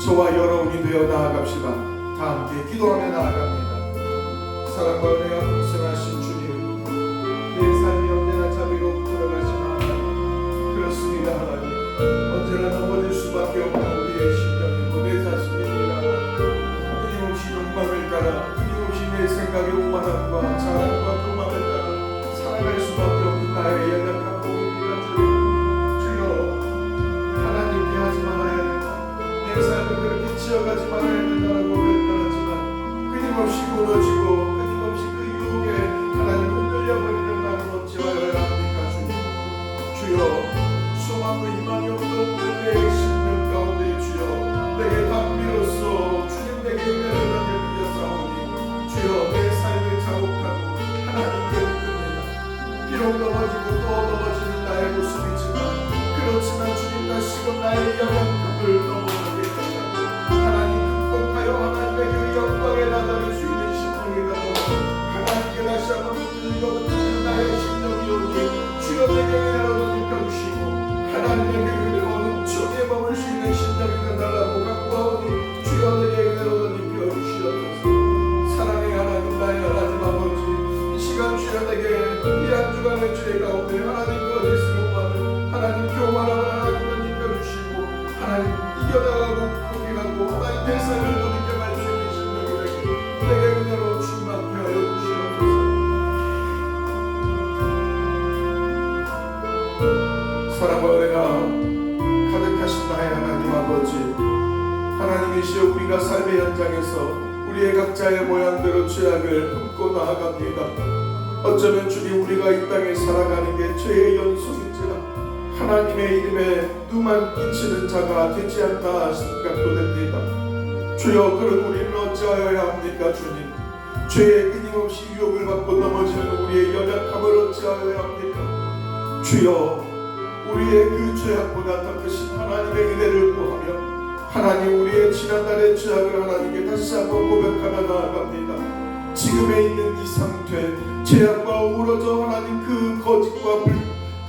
저와 여러분이 되어 나아갑시다. 다 함께 기도하며 나아갑니다. 사랑과 은혜가 풍성하신 주님, 내 삶이 언제나 자비롭고 돌아가시나 하나님, 그렇습니다. 하나님, 언제나 넘어질 수밖에 없는 우리의 심령이고 내 자신입니다. 끊임없이 욕망을 따라, 끊임없이 내 생각의 오만함과 자랑과 교만을 따라 살아갈 수밖에 없는 나의 연약한 몸입니다. 주여, 하나님께 하지 말아야 된다, 내 삶을 그렇게 지어가지 말아야 된다라고 결단하지만 끊임없이 무너지고 끊임없이 그 유혹에 하나님 흔들려버리는 나를 어찌하여야 합니까? 주님, 주여, 소망과 희망이 없는 내 심령 가운데 주여, 내게 담비로써 주님 내게 은혜를 베풀려 싸우니 주여, 내 삶을 자욱하고 하나님께 묻습니다. 비록 넘어지고 또 넘어지는 나의 모습이지만, 그렇지만 주님 다시금 나의 영역을 넘어가게 하시고 하나님 극복하여 하나님에게 영광에 나다를 수 있는 심령이 되고 하나님께 다시 한번 붙들리고 나의 심령이 오니 주여 내게 은혜로 입혀주시고 하나님에게 은혜로 넘쳐게 머물 수 있는 심령이 되달라고 간구하오니 주여 내게 은혜로 입혀주시옵소서. 사랑의 하나님, 나의 하나님 아버지, 이 시간 주여 내게 이 한 주간의 죄 가운데 하나님 거짓을 오만을 하나님 교만함을 하나님을 입혀주시고 하나님 이겨나가고 포기하고 하나님 내 삶을 돌이켜갈 수 있는 심령이 되게 내게 은혜로 충만케 하여 주시옵소서. 사랑과 은혜가 가득하신 나의 하나님 아버지, 하나님이시여 우리가 삶의 현장에서 우리의 각자의 모양대로 죄악을 품고 나아갑니다. 어쩌면 주님, 우리가 이 땅에 살아가는 게 죄의 연속인지라 하나님의 이름에 누만 끼치는 자가 되지 않나 생각도 됩니다. 주여, 그런 우리는 어찌하여야 합니까? 주님, 죄에 끊임없이 유혹을 받고 넘어지는 우리의 연약함을 어찌하여야 합니까? 주여, 우리의 그 죄악보다 더 크신 하나님의 은혜를 구하며 하나님, 우리의 지난날의 죄악을 하나님께 다시 한번 고백하며 나아갑니다. 지금에 있는 이 상태, 죄악과 어우러져 하나님 그 거짓과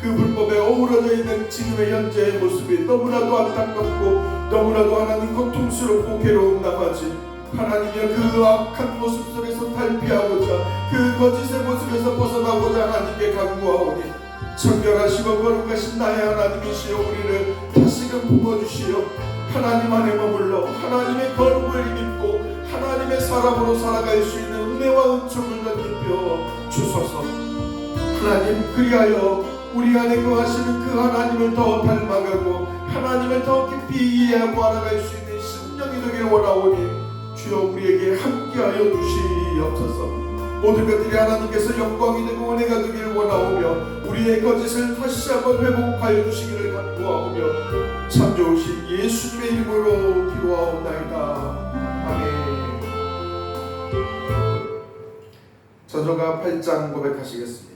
그 불법에 어우러져 있는 지금의 현재의 모습이 너무나도 안타깝고 너무나도 하나님 고통스럽고 괴로운 나머지 하나님이여 그 악한 모습 속에서 탈피하고자 그 거짓의 모습에서 벗어나고자 하나님께 간구하오니 정결하시고 거룩하신 나의 하나님이시여 우리를 다시금 품어주시어 하나님 안에 머물러 하나님의 거룩을 입고 하나님의 사람으로 살아갈 수 있는 은혜와 은총을 덧입혀 주소서. 하나님, 그리하여 우리 안에 거하시는 그 하나님을 더 닮아가고 하나님을 더 깊이 이해하고 알아갈 수 있는 심령이 되길 원하오니 주여 우리에게 함께하여 주시옵소서. 모든 것들이 하나님께서 영광이 되고 은혜가 되길 원하오며 우리의 거짓을 다시 한번 회복하여 주시기를 간구하오며 참 좋으신 예수님의 이름으로 기도하옵나이다. 아멘. 저조가 8장 고백하시겠습니다.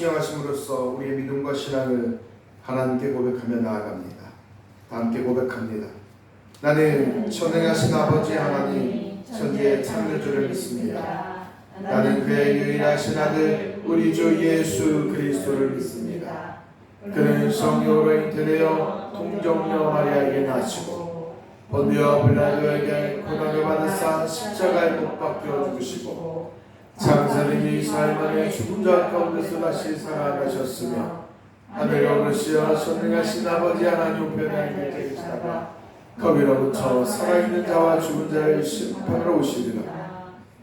승령하심으로써 우리의 믿음과 신앙을 하나님께 고백하며 나아갑니다. 다 함께 고백합니다. 나는 전능하신 아버지 하나님 천지의 창조주를 믿습니다. 나는 그의 유일하신 아들 우리 주 예수 그리스도를 믿습니다. 그는 성령으로 잉태되어 동정녀 마리아에게 나시고 본디오 빌라도에게 고난을 받으사 십자가에 못 박혀 죽으시고 장사님이 사흘 만에 죽은 자 가운데서 다시 살아나셨으며 하늘에 오르시어 전능하신 아버지 하나님 우편에 계시다가 거기로부터 살아있는 자와 죽은 자를 심판하러 오시리라.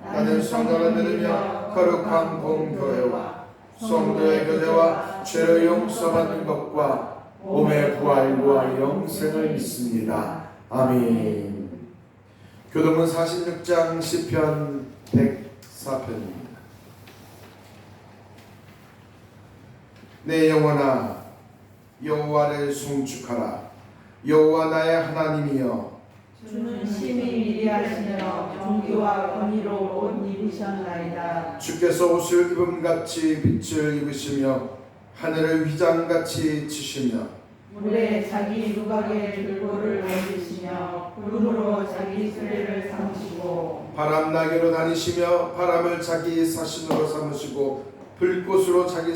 나는 성령을 믿으며 거룩한 공교회와 성도의 교제와 죄를 용서받는 것과 몸의 부활과 영생을 믿습니다. 아멘. 교도문 46장 시편 104편입니다. 내 영혼아 여호와를 송축하라. 여호와 나의 하나님이여 주는 심히 미리하시며 존귀와 권위로 옷 입으셨나이다. 주께서 옷을 입음같이 빛을 입으시며 하늘을 휘장같이 치시며 물에 자기 누각의 들보를 얹으시며 구름으로 자기 수레를 삼으시고 바람 나게로 다니시며 바람을 자기 사신으로 삼으시고 불꽃으로 자기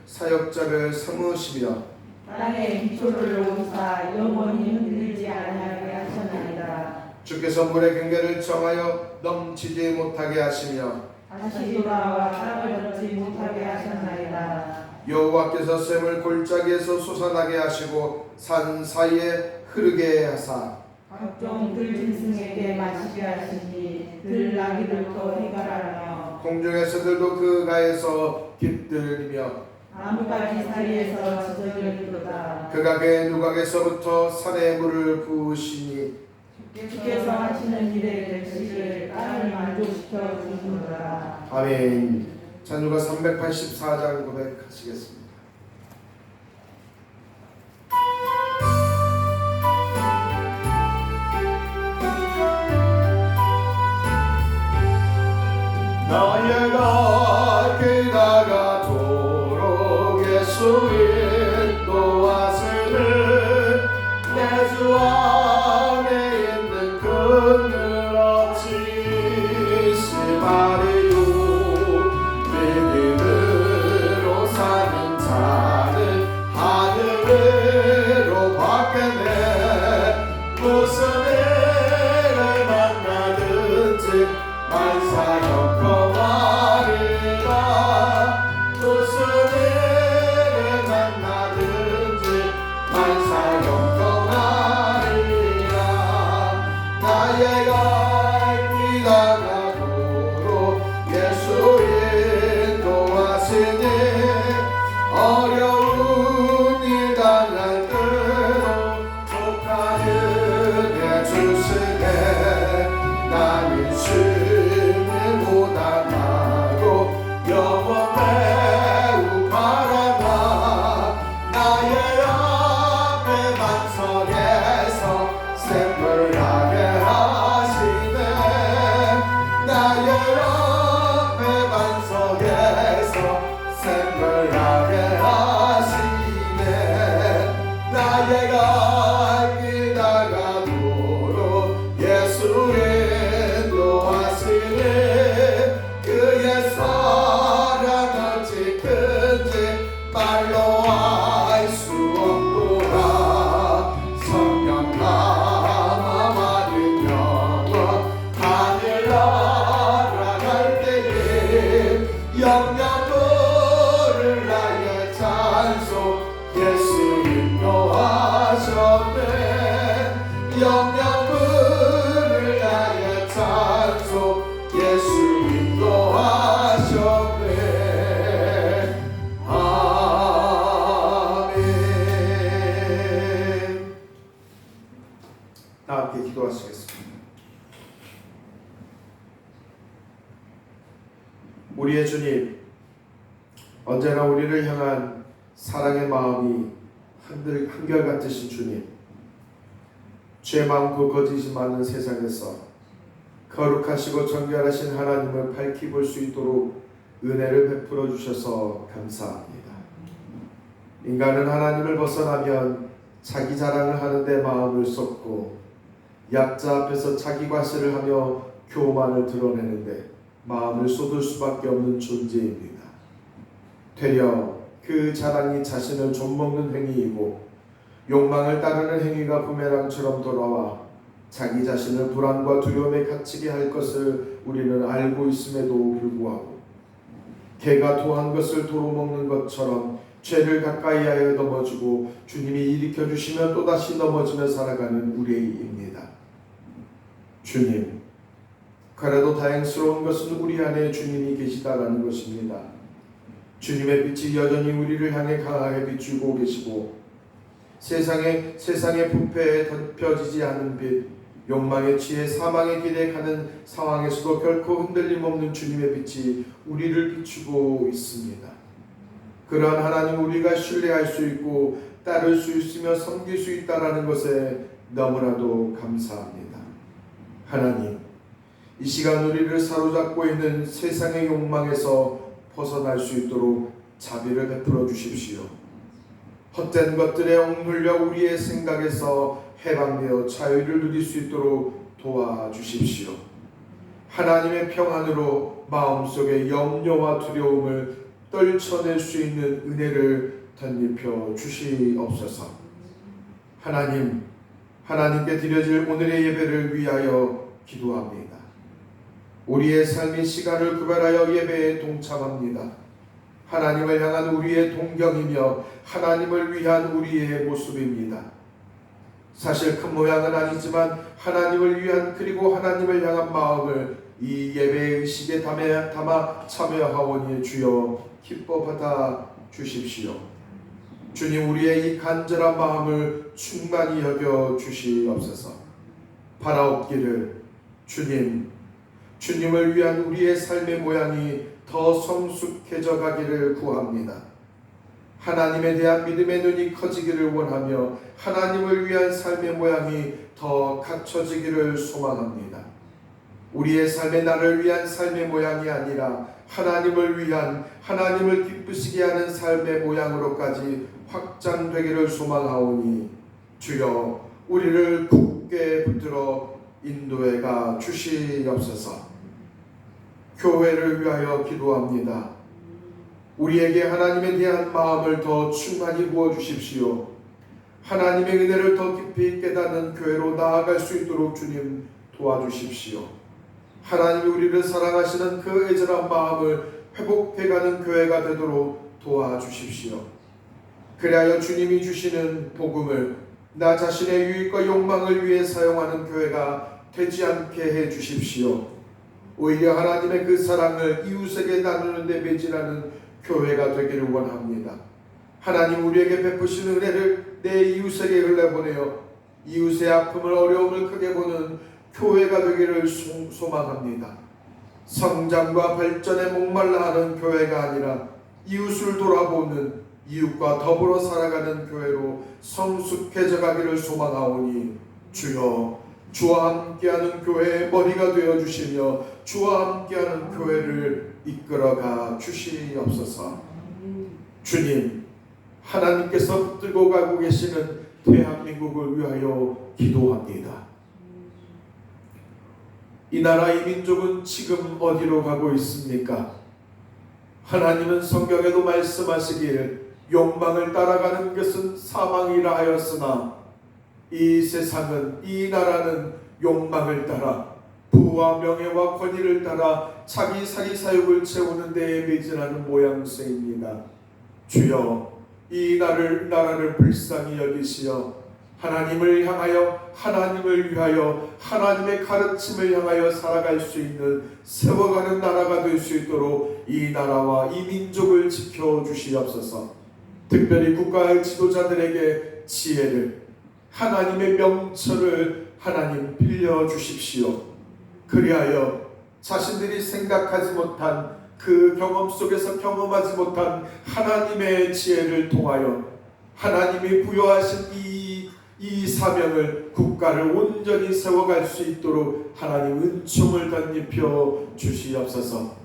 사역자를 삼으시며 땅에 기초를 놓으사 영원히 흔들리지 아니하게 하셨나이다. 주께서 물의 경계를 정하여 넘치지 못하게 하시며 다시 돌아와 땅을 덮지 못하게 하셨나이다. 여호와께서 샘을 골짜기에서 솟아나게 하시고 산 사이에 흐르게 하사 각종 들짐승에게 마시게 하시니 들나귀들도 해갈하며 공중의 새들도 그 가에서 깃들이며 나무가지 사이에서 지저귀도다. 그가 그의 누각에서부터 산에 물을 부으시니 주께서 하시는 일에 될시를 땅을 만족시켜 주시노라. 아멘. 찬유가 384장 고백하시겠습니다. 나의 길 나가도록 예수 인도하시니 내 주 안에 있는 그늘 없이 시마리요 믿음으로 사는 자는 하늘 위로 받겠네. 무슨 일을 만나든지 만사형 거하리라. 무슨 일을 만나든지 만사형 거하리라. 나의 갈 길 나가도록 예수 인도하시니 어려운 일 당할 때도 독하는 해주시네. 나는 쉼을 못하고 영원 매우 바라나. 나의 앞에 만석에서 샘물나게 하시네. 나의 앞에 만석에서 샘물나게 하시네. 나의 갈 길 나가도록 예수 인도하시니 그의 사랑 어찌 큰지 말로 알 수 없노라. 성령 남아 많은 영혼 하늘 날아갈 때에 영영불을 나의 찬송 예수 인도하셨네. 영영불을 나의 찬송 예수 인도하셨네. 아멘. 다 함께 기도하시겠습니다. 우리의 주님, 언제나 우리를 향한 사랑의 마음이 한결같으신 주님, 죄 많고 거짓이 많은 세상에서 거룩하시고 정결하신 하나님을 밝히 볼 수 있도록 은혜를 베풀어 주셔서 감사합니다. 인간은 하나님을 벗어나면 자기 자랑을 하는데 마음을 쏟고 약자 앞에서 자기 과시를 하며 교만을 드러내는데 마음을 쏟을 수밖에 없는 존재입니다. 되려 그 자랑이 자신을 좀먹는 행위이고 욕망을 따르는 행위가 부메랑처럼 돌아와 자기 자신을 불안과 두려움에 갇히게 할 것을 우리는 알고 있음에도 불구하고 개가 토한 것을 도로 먹는 것처럼 죄를 가까이하여 넘어지고 주님이 일으켜 주시면 또다시 넘어지며 살아가는 우리입니다. 주님, 그래도 다행스러운 것은 우리 안에 주님이 계시다라는 것입니다. 주님의 빛이 여전히 우리를 향해 강하게 비추고 계시고 세상의 부패에 덮여지지 않은 빛, 욕망에 취해 사망의 길에 가는 상황에서도 결코 흔들림 없는 주님의 빛이 우리를 비추고 있습니다. 그러한 하나님 우리가 신뢰할 수 있고 따를 수 있으며 섬길 수 있다라는 것에 너무나도 감사합니다. 하나님, 이 시간 우리를 사로잡고 있는 세상의 욕망에서 벗어날 수 있도록 자비를 베풀어 주십시오. 헛된 것들에 억눌려 우리의 생각에서 해방되어 자유를 누릴 수 있도록 도와주십시오. 하나님의 평안으로 마음속의 염려와 두려움을 떨쳐낼 수 있는 은혜를 덧입혀 주시옵소서. 하나님께 드려질 오늘의 예배를 위하여 기도합니다. 우리의 삶의 시간을 구별하여 예배에 동참합니다. 하나님을 향한 우리의 동경이며 하나님을 위한 우리의 모습입니다. 사실 큰 모양은 아니지만 하나님을 위한 그리고 하나님을 향한 마음을 이 예배의 의식에 담아 참여하오니 주여 기뻐 받아 주십시오. 주님, 우리의 이 간절한 마음을 충만히 여겨 주시옵소서. 바라옵기를 주님을 위한 우리의 삶의 모양이 더 성숙해져 가기를 구합니다. 하나님에 대한 믿음의 눈이 커지기를 원하며 하나님을 위한 삶의 모양이 더 갖춰지기를 소망합니다. 우리의 삶의 나를 위한 삶의 모양이 아니라 하나님을 위한, 하나님을 기쁘시게 하는 삶의 모양으로까지 확장되기를 소망하오니 주여 우리를 굳게 붙들어 인도해 가 주시옵소서. 교회를 위하여 기도합니다. 우리에게 하나님에 대한 마음을 더 충만히 부어주십시오. 하나님의 은혜를 더 깊이 깨닫는 교회로 나아갈 수 있도록 주님 도와주십시오. 하나님이 우리를 사랑하시는 그 애절한 마음을 회복해가는 교회가 되도록 도와주십시오. 그리하여 주님이 주시는 복음을 나 자신의 유익과 욕망을 위해 사용하는 교회가 되지 않게 해주십시오. 오히려 하나님의 그 사랑을 이웃에게 나누는 데 매진하는 교회가 되기를 원합니다. 하나님 우리에게 베푸신 은혜를 내 이웃에게 흘려보내어 이웃의 아픔을 어려움을 크게 보는 교회가 되기를 소망합니다. 성장과 발전에 목말라 하는 교회가 아니라 이웃을 돌아보는 이웃과 더불어 살아가는 교회로 성숙해져 가기를 소망하오니 주여 주와 함께하는 교회의 머리가 되어주시며 주와 함께하는 교회를 이끌어가 주시옵소서. 주님, 하나님께서 붙들고 가고 계시는 대한민국을 위하여 기도합니다. 이 나라 이 민족은 지금 어디로 가고 있습니까? 하나님은 성경에도 말씀하시길 욕망을 따라가는 것은 사망이라 하였으나 이 세상은, 이 나라는 욕망을 따라 부와 명예와 권위를 따라 자기 사리사욕을 채우는 데에 매진하는 모양새입니다. 주여 이 나라를 불쌍히 여기시어 하나님을 향하여, 하나님을 위하여, 하나님의 가르침을 향하여 살아갈 수 있는 세워가는 나라가 될 수 있도록 이 나라와 이 민족을 지켜주시옵소서. 특별히 국가의 지도자들에게 지혜를, 하나님의 명철을 하나님 빌려주십시오. 그리하여 자신들이 생각하지 못한 그 경험 속에서 경험하지 못한 하나님의 지혜를 통하여 하나님이 부여하신 이 사명을, 국가를 온전히 세워갈 수 있도록 하나님 은총을 덧입혀 주시옵소서.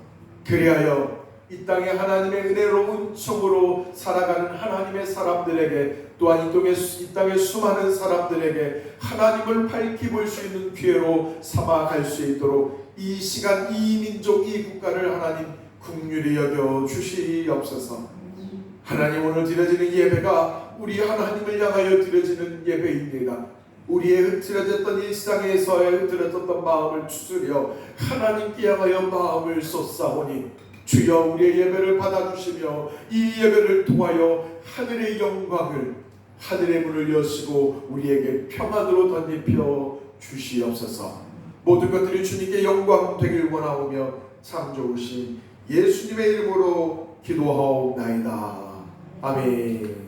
그리하여 이 땅에 하나님의 은혜로운 청으로 살아가는 하나님의 사람들에게, 또한 이 땅의 수많은 사람들에게 하나님을 밝히 볼 수 있는 기회로 삼아갈 수 있도록 이 시간, 이 민족, 이 국가를 하나님 긍휼히 여겨 주시옵소서. 하나님, 오늘 드려지는 예배가 우리 하나님을 향하여 드려지는 예배입니다. 우리의 흐트러졌던 일상에서의 흐트러졌던 마음을 추스려 하나님께 향하여 마음을 쏟사오니 주여 우리의 예배를 받아주시며 이 예배를 통하여 하늘의 영광을, 하늘의 문을 여시고 우리에게 평안으로 덧입혀 주시옵소서. 모든 것들이 주님께 영광 되길 원하오며 참 좋으신 예수님의 이름으로 기도하옵나이다. 아멘.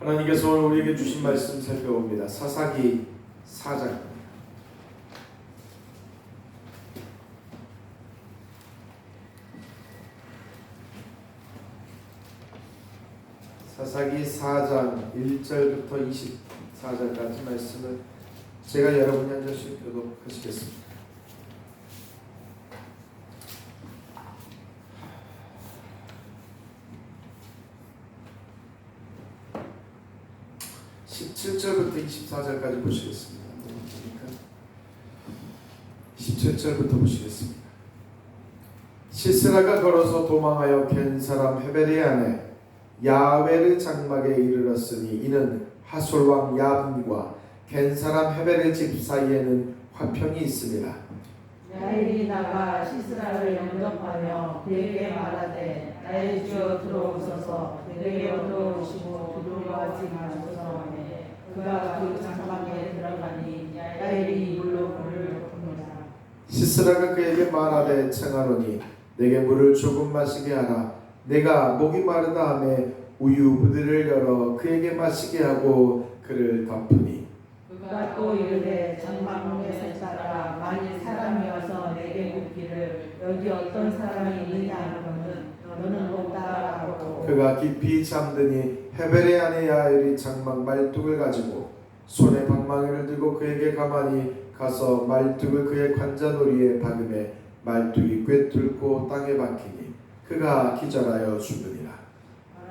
하나님께서 오늘 우리에게 주신 말씀 살펴봅니다. 사사기 4장. 사사기 4장 1절부터 24절까지 말씀을 제가 여러분이 한 절씩 교독하시겠습니다. (17절부터 24절까지) 보시겠습니다. 17절부터 보시겠습니다. 시스라가 걸어서 도망하여 겐 사람 헤벨의 아내 야웨르 장막에 이르렀으니 이는 하솔 왕 야분과 겐 사람 헤벨의 집 사이에는 화평이 있습니다. 야일이 나가 시스라를 영접하며 그에게 말하되 나의 주여 들어오소서 내게 얻어오시고 두려워하지 마소서 하매 그가 그 장막에 들어가니 야일이 물로 물을 붓는다. 시스라가 그에게 말하되 청하노니 내게 물을 조금 마시게 하라. 내가 목이 마르다 하매 우유 부들을 열어 그에게 마시게 하고 그를 덮으니 그가 또 이르되 장막문에 따라 만일 사람이 와서 내게 묻기를 여기 어떤 사람이 있느냐 하거든 너는 없다라고. 그가 깊이 잠드니 헤벨의 아내 야엘이 장막 말뚝을 가지고 손에 방망이를 들고 그에게 가만히 가서 말뚝을 그의 관자놀이에 박음에 말뚝이 꿰뚫고 땅에 박히니 그가 기절하여 죽으니라.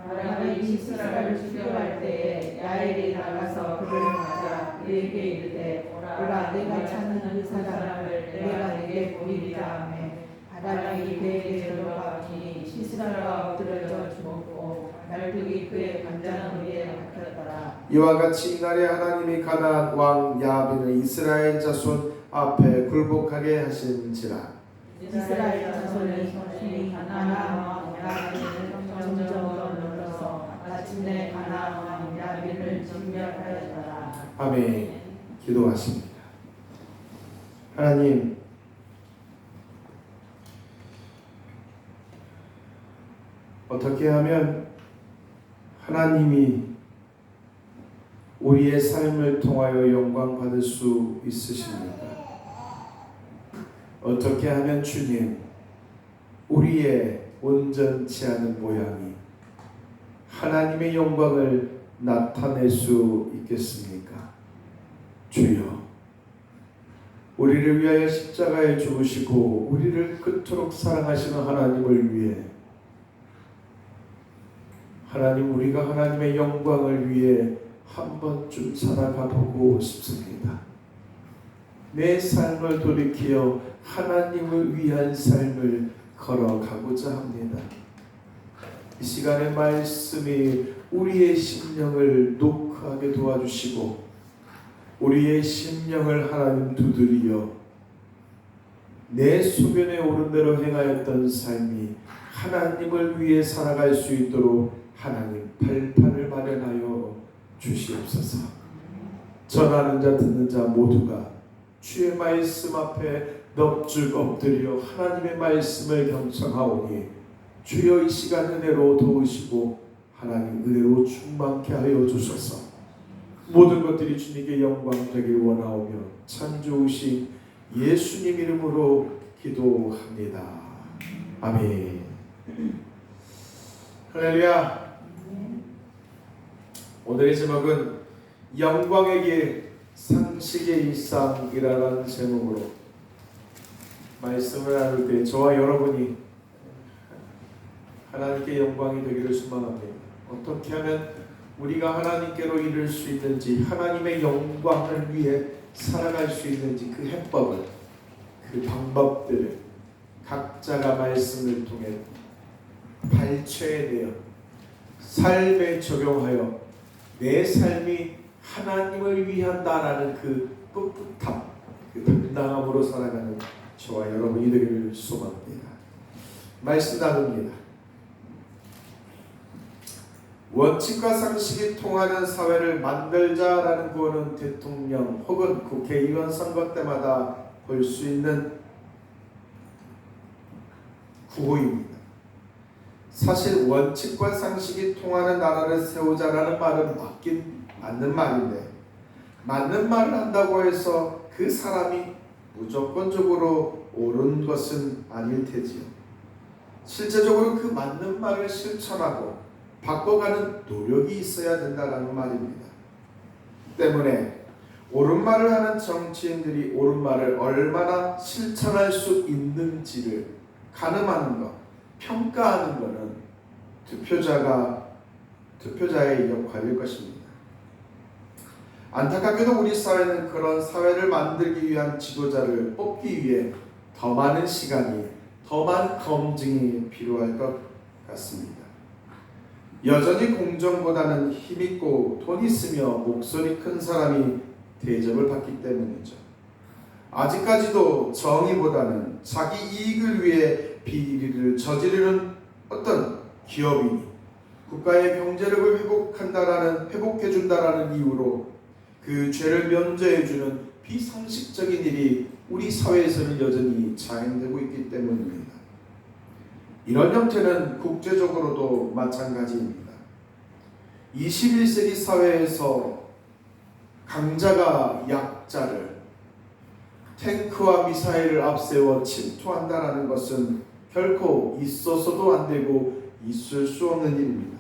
아람이 시스라를 죽여갈 때에 야엘이 나가서 그를 맞아 그에게 이르되 오라 내가 찾는 그 사람을 내가 내게 보이리라 하매 바람이 그에게 들어가니 시스라가 엎드려져 죽었고 말뚝이 그의 관자놀이에 박혔더라. 이와 같이 이날에 하나님이 가나안 왕 야빈을 이스라엘 자손 앞에 굴복하게 하신지라. 이스라엘 자손이 가나안 왕 야빈을 점점 눌러서 마침내 가나안 왕 야빈을 진멸하였더라. 아멘. 기도하십니다. 하나님, 어떻게 하면 하나님이 우리의 삶을 통하여 영광 받을 수 있으십니까? 어떻게 하면 주님, 우리의 온전치 않은 모양이 하나님의 영광을 나타낼 수 있겠습니까? 주여, 우리를 위하여 십자가에 죽으시고 우리를 그토록 사랑하시는 하나님을 위해 하나님, 우리가 하나님의 영광을 위해 한 번쯤 살아가 보고 싶습니다. 내 삶을 돌이키어 하나님을 위한 삶을 걸어가고자 합니다. 이 시간의 말씀이 우리의 심령을 녹하게 도와주시고 우리의 심령을 하나님 두드리어 내 소변에 오른 대로 행하였던 삶이 하나님을 위해 살아갈 수 있도록 하나님 발판을 마련하여 주시옵소서. 전하는 자 듣는 자 모두가 주의 말씀 앞에 넙죽 엎드려 하나님의 말씀을 경청하오니 주여 이 시간 은혜로 도우시고 하나님 은혜로 충만케 하여 주소서. 모든 것들이 주님께 영광 되길 원하오며 참 좋으신 예수님 이름으로 기도합니다. 아멘. 할렐루야. 오늘의 제목은 영광의 길 상식의 일상이라는 제목으로 말씀을 나눌 때 저와 여러분이 하나님께 영광이 되기를 소망합니다. 어떻게 하면 우리가 하나님께로 이룰 수 있는지, 하나님의 영광을 위해 살아갈 수 있는지 그 해법을, 그 방법들을 각자가 말씀을 통해 발췌해내어 삶에 적용하여 내 삶이 하나님을 위한다라는 그 꿋꿋함, 그 당당함으로 살아가는 저와 여러분이 되기를 소망합니다. 말씀 나눕니다. 원칙과 상식이 통하는 사회를 만들자라는 구호는 대통령 혹은 국회의원 선거 때마다 볼 수 있는 구호입니다. 사실 원칙과 상식이 통하는 나라를 세우자라는 말은 맞는 말인데, 맞는 말을 한다고 해서 그 사람이 무조건적으로 옳은 것은 아닐 테지요. 실제적으로 그 맞는 말을 실천하고 바꿔가는 노력이 있어야 된다는 말입니다. 때문에 옳은 말을 하는 정치인들이 옳은 말을 얼마나 실천할 수 있는지를 가늠하는 것, 평가하는 것은 투표자의 역할일 것입니다. 안타깝게도 우리 사회는 그런 사회를 만들기 위한 지도자를 뽑기 위해 더 많은 시간이, 더 많은 검증이 필요할 것 같습니다. 여전히 공정보다는 힘있고 돈 있으며 목소리 큰 사람이 대접을 받기 때문이죠. 아직까지도 정의보다는 자기 이익을 위해 비리를 저지르는 어떤 기업인이 국가의 경제력을 회복해준다라는 이유로 그 죄를 면제해주는 비상식적인 일이 우리 사회에서는 여전히 자행되고 있기 때문입니다. 이런 형태는 국제적으로도 마찬가지입니다. 21세기 사회에서 강자가 약자를 탱크와 미사일을 앞세워 침투한다는 것은 결코 있어서도 안 되고 있을 수 없는 일입니다.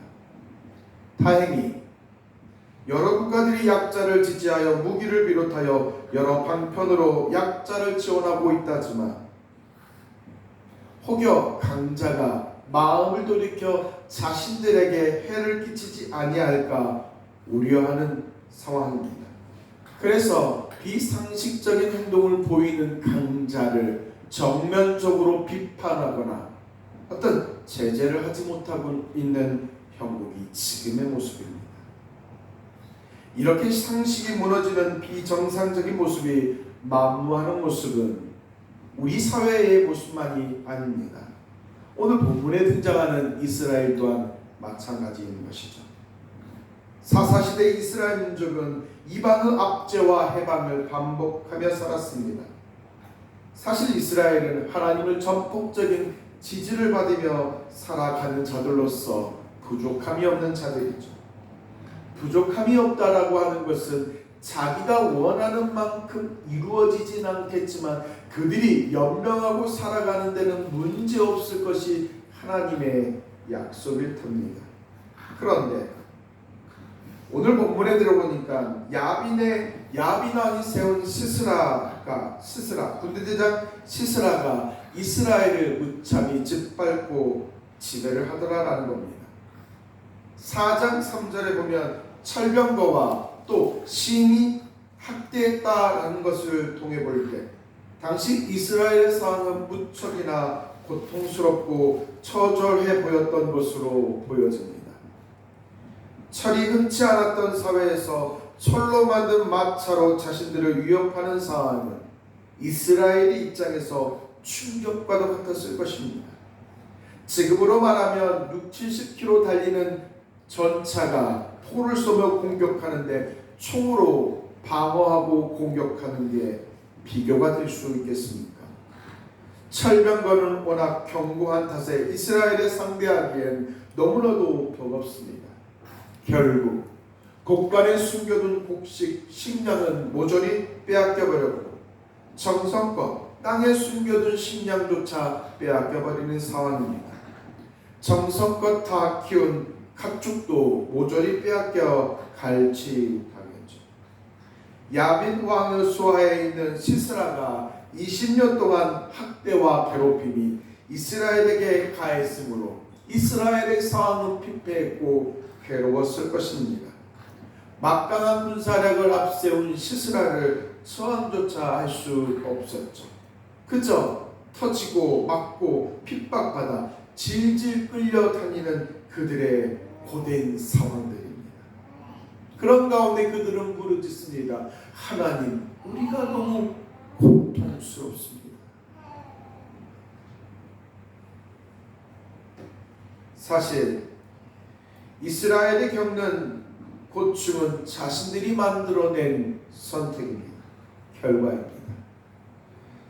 다행히 여러 국가들이 약자를 지지하여 무기를 비롯하여 여러 방편으로 약자를 지원하고 있다지만 혹여 강자가 마음을 돌이켜 자신들에게 해를 끼치지 아니할까 우려하는 상황입니다. 그래서 비상식적인 행동을 보이는 강자를 정면적으로 비판하거나 어떤 제재를 하지 못하고 있는 형국이 지금의 모습입니다. 이렇게 상식이 무너지는 비정상적인 모습이 만무하는 모습은 우리 사회의 모습만이 아닙니다. 오늘 본문에 등장하는 이스라엘 또한 마찬가지인 것이죠. 사사시대 이스라엘 민족은 이방의 압제와 해방을 반복하며 살았습니다. 사실 이스라엘은 하나님을 전폭적인 지지를 받으며 살아가는 자들로서 부족함이 없는 자들이죠. 부족함이 없다라고 하는 것은 자기가 원하는 만큼 이루어지진 않겠지만 그들이 연명하고 살아가는 데는 문제없을 것이 하나님의 약속일 터입니다. 그런데 오늘 본문에 들어보니까 야빈왕이 세운 시스라 군대대장 시스라가 이스라엘을 무참히 짓밟고 지배를 하더라라는 겁니다. 4장 3절에 보면 철병거와 또 신이 학대했다라는 것을 통해 볼 때 당시 이스라엘 상황은 무척이나 고통스럽고 처절해 보였던 것으로 보여집니다. 철이 흔치 않았던 사회에서 철로 만든 마차로 자신들을 위협하는 상황은 이스라엘의 입장에서 충격과도 같았을 것입니다. 지금으로 말하면 60-70km 달리는 전차가 포를 쏘며 공격하는데 총으로 방어하고 공격하는 게 비교가 될 수 있겠습니까? 철병거는 워낙 견고한 탓에 이스라엘에 상대하기엔 너무나도 버겁습니다. 결국 곡간에 숨겨둔 곡식, 식량은 모조리 빼앗겨버렸고 정성껏 땅에 숨겨둔 식량조차 빼앗겨버리는 상황입니다. 정성껏 다 키운 가축도 모조리 빼앗겨 갈취당했죠. 야빈 왕의 수하에 있는 시스라가 20년 동안 학대와 괴롭힘이 이스라엘에게 가했으므로 이스라엘의 상황은 피폐했고 괴로웠을 것입니다. 막강한 군사력을 앞세운 시스라를 저항조차 할 수 없었죠. 그저 터지고 맞고 핍박받아 질질 끌려다니는 그들의 고된 상황들입니다. 그런 가운데 그들은 부르짖습니다. 하나님, 우리가 너무 고통스럽습니다. 사실 이스라엘이 겪는 고충은 자신들이 만들어낸 선택입니다. 결과입니다.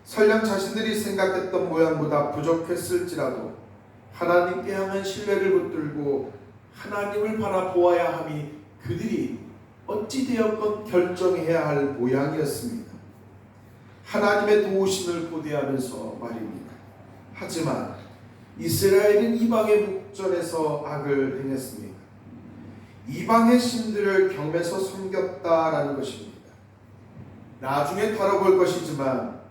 설령 자신들이 생각했던 모양보다 부족했을지라도 하나님께 향한 신뢰를 붙들고 하나님을 바라보아야 함이 그들이 어찌되었건 결정해야 할 모양이었습니다. 하나님의 도우심을 고대하면서 말입니다. 하지만 이스라엘은 이방의 목전에서 악을 행했습니다. 이방의 신들을 경배해서 섬겼다라는 것입니다. 나중에 다뤄볼 것이지만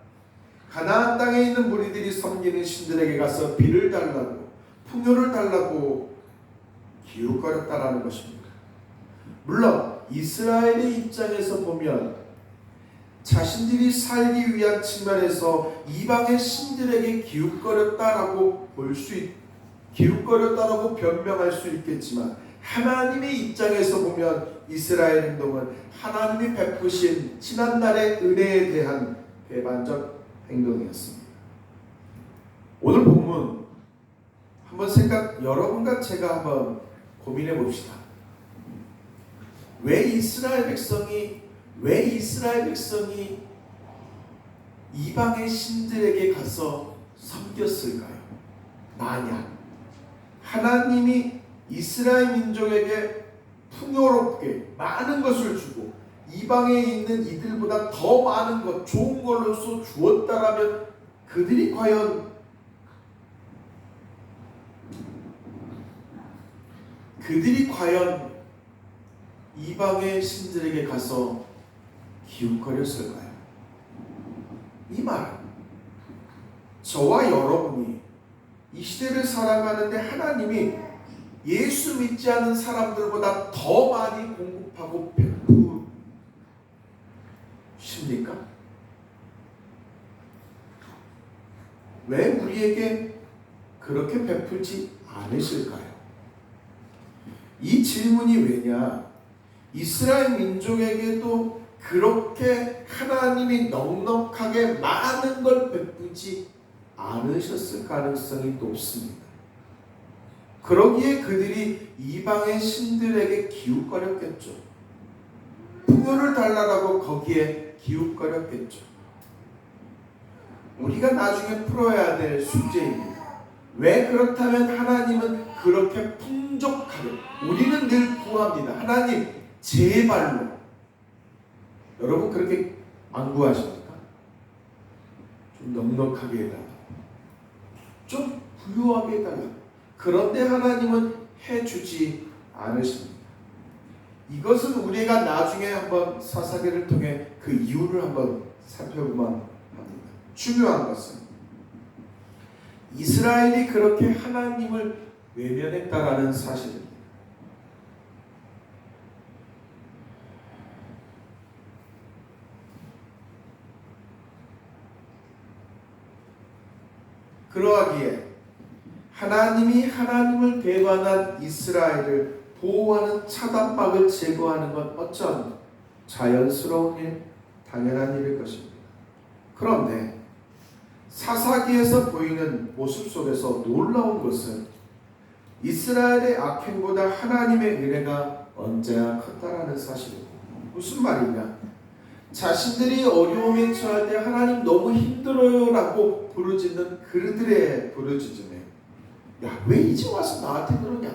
가나안 땅에 있는 무리들이 섬기는 신들에게 가서 비를 달라고 풍요를 달라고 기웃거렸다라는 것입니다. 물론 이스라엘의 입장에서 보면 자신들이 살기 위한 측면에서 이방의 신들에게 기웃거렸다라고 기웃거렸다라고 변명할 수 있겠지만 하나님의 입장에서 보면 이스라엘 행동은 하나님이 베푸신 지난날의 은혜에 대한 배반적 행동이었습니다. 오늘 본문 한번 여러분과 제가 한번 고민해 봅시다. 왜 이스라엘 백성이 이방의 신들에게 가서 섬겼을까요? 만약 하나님이 이스라엘 민족에게 풍요롭게 많은 것을 주고 이방에 있는 이들보다 더 많은 것, 좋은 걸로서 주었다라면 그들이 과연 이방의 신들에게 가서 기웃거렸을까요? 이 말은 저와 여러분이 이 시대를 살아가는데 하나님이 예수 믿지 않는 사람들보다 더 많이 공급하고 베푸십니까? 왜 우리에게 그렇게 베풀지 않으실까요? 이 질문이 왜냐? 이스라엘 민족에게도 그렇게 하나님이 넉넉하게 많은 걸 베푸지 않으셨을 가능성이 높습니다. 그러기에 그들이 이방의 신들에게 기웃거렸겠죠. 풍요를 달라고 거기에 기웃거렸겠죠. 우리가 나중에 풀어야 될 숙제입니다. 왜 그렇다면 하나님은 그렇게 풍족하게 우리는 늘 구합니다. 하나님 제발로. 여러분 그렇게 안 구하십니까? 좀 넉넉하게 해달라. 좀 부유하게 해달라. 그런데 하나님은 해주지 않으십니다. 이것은 우리가 나중에 한번 사사기를 통해 그 이유를 한번 살펴보면 합니다. 중요한 것은 이스라엘이 그렇게 하나님을 외면했다라는 사실입니다. 그러하기에 하나님이 하나님을 배반한 이스라엘을 보호하는 차단막을 제거하는 건 어쩜 자연스러운 일, 당연한 일일 것입니다. 그런데 사사기에서 보이는 모습 속에서 놀라운 것은 이스라엘의 악행보다 하나님의 은혜가 언제나 컸다라는 사실입니다. 무슨 말이냐? 자신들이 어려움에 처할 때 하나님 너무 힘들어요 라고 부르짖는 그들의 부르짖음에 야, 왜 이제 와서 나한테 그러냐,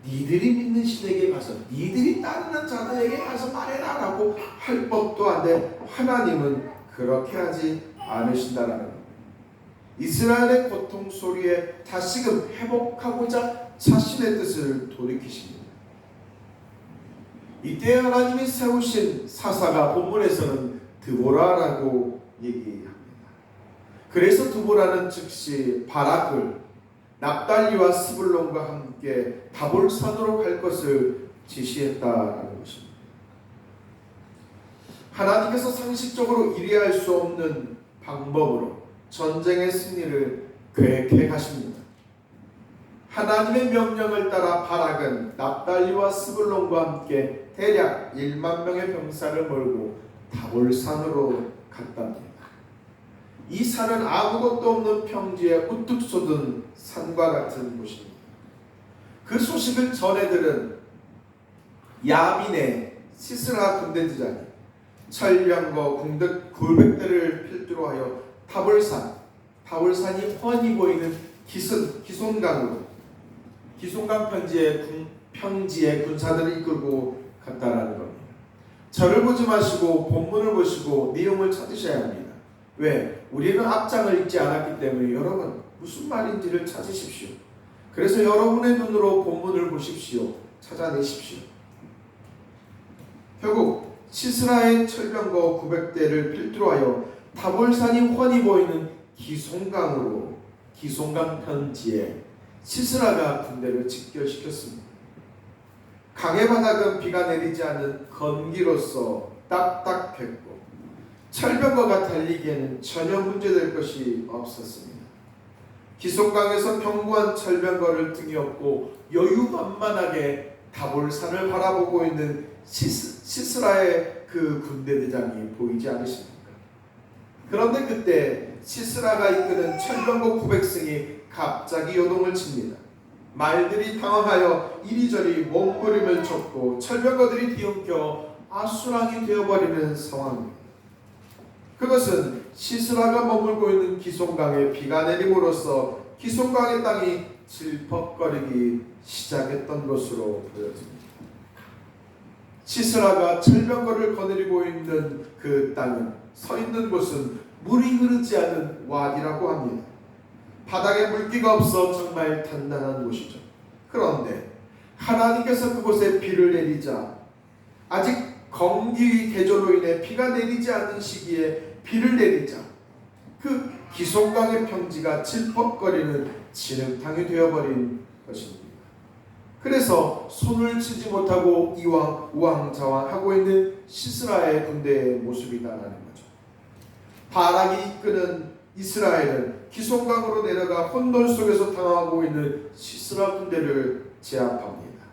니들이 믿는 신에게 가서 니들이 따르는 자들에게 가서 말해라 라고 할 법도 한데 하나님은 그렇게 하지 않으신다라는 겁니다. 이스라엘의 고통 소리에 다시금 회복하고자 자신의 뜻을 돌이키십니다. 이때 하나님이 세우신 사사가 본문에서는 드보라라고 얘기합니다. 그래서 드보라는 즉시 바락을 납달리와 스불론과 함께 다볼산으로 갈 것을 지시했다라는 것입니다. 하나님께서 상식적으로 이해할 수 없는 방법으로 전쟁의 승리를 계획해 가십니다. 하나님의 명령을 따라 바락은 납달리와 스불론과 함께 대략 1만 명의 병사를 몰고 다볼산으로 갔답니다. 이 산은 아무것도 없는 평지에 우뚝 솟은 산과 같은 곳입니다. 그 소식을 전해 들은 야민의 시스라 군대주장이 철병거 굴백대를 필두로 하여 다볼산이 훤히 보이는 기손강 평지에 군사들을 이끌고 갔다라는 겁니다. 저를 보지 마시고 본문을 보시고 내용을 찾으셔야 합니다. 왜? 우리는 앞장을 읽지 않았기 때문에 여러분 무슨 말인지를 찾으십시오. 그래서 여러분의 눈으로 본문을 보십시오. 찾아내십시오. 결국 시스라의 철병거 900대를 필두로 하여 다볼산이 훤히 보이는 기송강 편지에 시스라가 군대를 직결시켰습니다. 강의 바닥은 비가 내리지 않는 건기로서 딱딱했고 철병거가 달리기에는 전혀 문제될 것이 없었습니다. 기송강에서 견고한 철병거를 등에 업고 여유만만하게 다볼산을 바라보고 있는 시스라의 그 군대대장이 보이지 않으십니까? 그런데 그때 시스라가 이끄는 철병거 900승이 갑자기 요동을 칩니다. 말들이 당황하여 이리저리 몸부림을 쳤고 철병거들이 뒤엉켜 아수랑이 되어버리는 상황입니다. 그것은 시스라가 머물고 있는 기송강에 비가 내림으로써 기송강의 땅이 질퍽거리기 시작했던 것으로 보여집니다. 시스라가 철병거를 거느리고 있는 그 땅은 서 있는 곳은 물이 흐르지 않은 와디라고 합니다. 바닥에 물기가 없어 정말 단단한 곳이죠. 그런데 하나님께서 그곳에 비를 내리자 아직 건기 계절로 인해 비가 내리지 않는 시기에 비를 내리자 그 기송강의 평지가 질퍽거리는 진흙탕이 되어버린 것입니다. 그래서 손을 치지 못하고 우왕좌왕하고 있는 시스라의 군대의 모습이다라는 거죠. 바락이 이끄는 이스라엘은 기송강으로 내려가 혼돈 속에서 당하고 있는 시스라 군대를 제압합니다.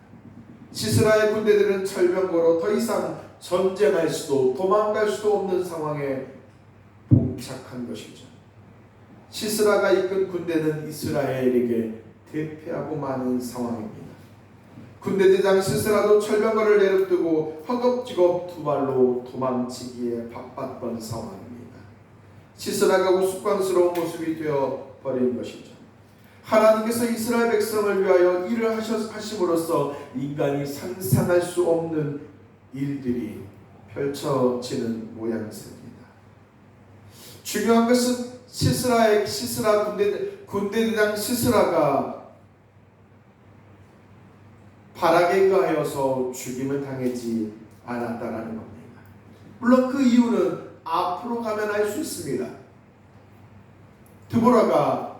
시스라의 군대들은 철병거로 더 이상 전쟁할 수도 도망갈 수도 없는 상황에 봉착한 것이죠. 시스라가 이끈 군대는 이스라엘에게 대패하고 마는 상황입니다. 군대대장 시스라도 철병거를 내려뜨고 허겁지겁 두 발로 도망치기에 바빴던 상황입니다. 시스라가 우스꽝스러운 모습이 되어버린 것이죠. 하나님께서 이스라엘 백성을 위하여 일을 하심으로써 인간이 상상할 수 없는 일들이 펼쳐지는 모양새입니다. 중요한 것은 군대대장 시스라가 바락에 의하여서 죽임을 당하지 않았다라는 겁니다. 물론 그 이유는 앞으로 가면 알 수 있습니다. 드보라가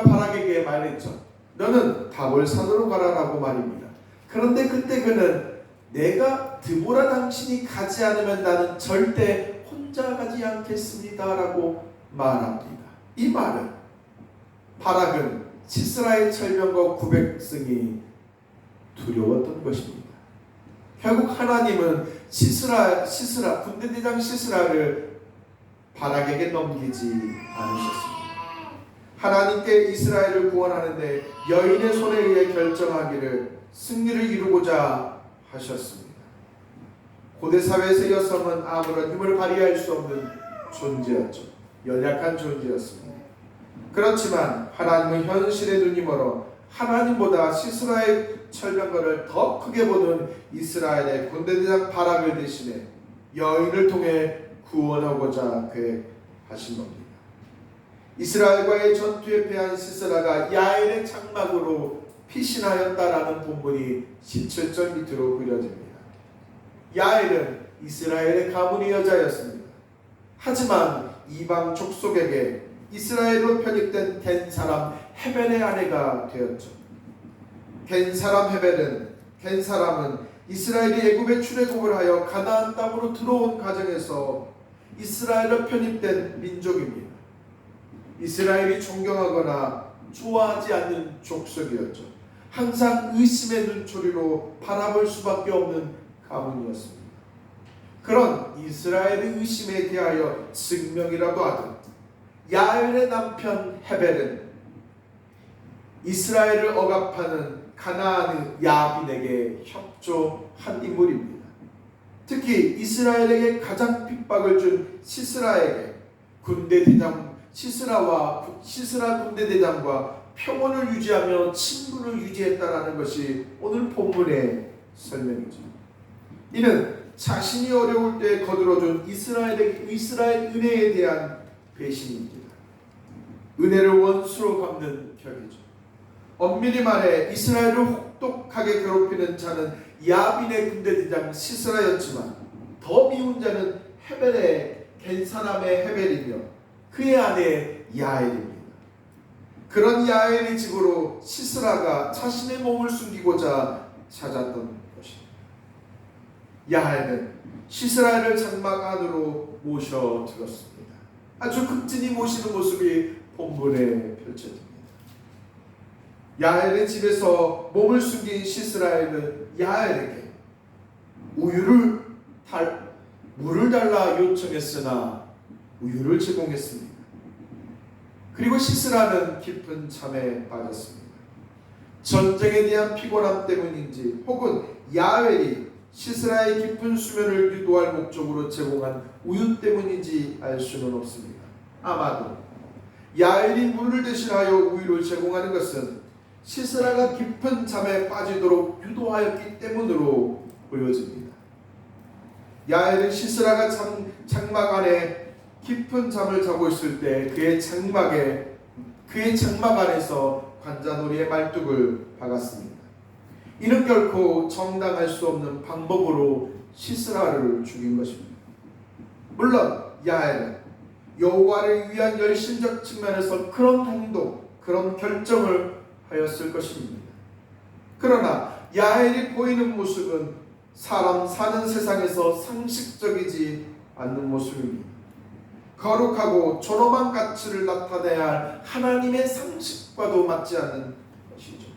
바락에게 말했죠. 너는 다볼산으로 가라라고 말입니다. 그런데 그때 그는 내가 드보라 당신이 가지 않으면 나는 절대 혼자 가지 않겠습니다라고 말합니다. 이 말은 바락은 시스라의 철병거 900승이 두려웠던 것입니다. 결국 하나님은 군대대장 시스라를 바락에게 넘기지 않으셨습니다. 하나님께 이스라엘을 구원하는데 여인의 손에 의해 결정하기를 승리를 이루고자 하셨습니다. 고대 사회에서 여성은 아무런 힘을 발휘할 수 없는 존재였죠. 연약한 존재였습니다. 그렇지만 하나님은 현실의 눈이 멀어 하나님보다 시스라의 철병거를 더 크게 보는 이스라엘의 군대대장 바락을 대신해 여인을 통해 구원하고자 계획하신 겁니다. 이스라엘과의 전투에 패한 시스라가 야엘의 장막으로 피신하였다라는 본문이 17절 밑으로 그려집니다. 야엘은 이스라엘의 가문의 여자였습니다. 하지만 이방 족속에게 이스라엘로 편입된 겐 사람 헤벨의 아내가 되었죠. 겐 사람은 이스라엘이 애굽에 출애굽을 하여 가나안 땅으로 들어온 과정에서 이스라엘로 편입된 민족입니다. 이스라엘이 존경하거나 좋아하지 않는 족속이었죠. 항상 의심의 눈초리로 바라볼 수밖에 없는 가문이었습니다. 그런 이스라엘의 의심에 대하여 증명이라도 하듯 야엘의 남편 헤벨은 이스라엘을 억압하는 가나안의 야빈에게 협조한 인물입니다. 특히 이스라엘에게 가장 핍박을 준 시스라에게 시스라 군대대장과 평온을 유지하며 친분을 유지했다라는 것이 오늘 본문의 설명이죠. 이는 자신이 어려울 때 거들어준 이스라엘 은혜에 대한 배신입니다. 은혜를 원수로 갚는 격이죠. 엄밀히 말해 이스라엘을 혹독하게 괴롭히는 자는 야빈의 군대대장 시스라였지만 더 미운 자는 겐 사람의 헤벨이며 그의 아내 야엘입니다. 그런 야엘의 집으로 시스라가 자신의 몸을 숨기고자 찾았던 것입니다. 야엘은 시스라를 장막 안으로 모셔들었습니다. 아주 극진히 모시는 모습이 본문에 펼쳐집니다. 야엘의 집에서 몸을 숨긴 시스라엘은 야엘에게 물을 달라 요청했으나 우유를 제공했습니다. 그리고 시스라는 깊은 잠에 빠졌습니다. 전쟁에 대한 피곤함 때문인지 혹은 야엘이 시스라의 깊은 수면을 유도할 목적으로 제공한 우유 때문인지 알 수는 없습니다. 아마도 야엘이 물을 대신하여 우유를 제공하는 것은 시스라가 깊은 잠에 빠지도록 유도하였기 때문으로 보여집니다. 야엘은 시스라가 장막 안에 깊은 잠을 자고 있을 때 그의 장막 안에서 관자놀이의 말뚝을 박았습니다. 이는 결코 정당할 수 없는 방법으로 시스라를 죽인 것입니다. 물론 야엘은 여호와를 위한 열심적 측면에서 그런 행동, 그런 결정을 하였을 것입니다. 그러나 야엘이 보이는 모습은 사람 사는 세상에서 상식적이지 않는 모습입니다. 거룩하고 존엄한 가치를 나타내야 할 하나님의 상식과도 맞지 않는 것이죠.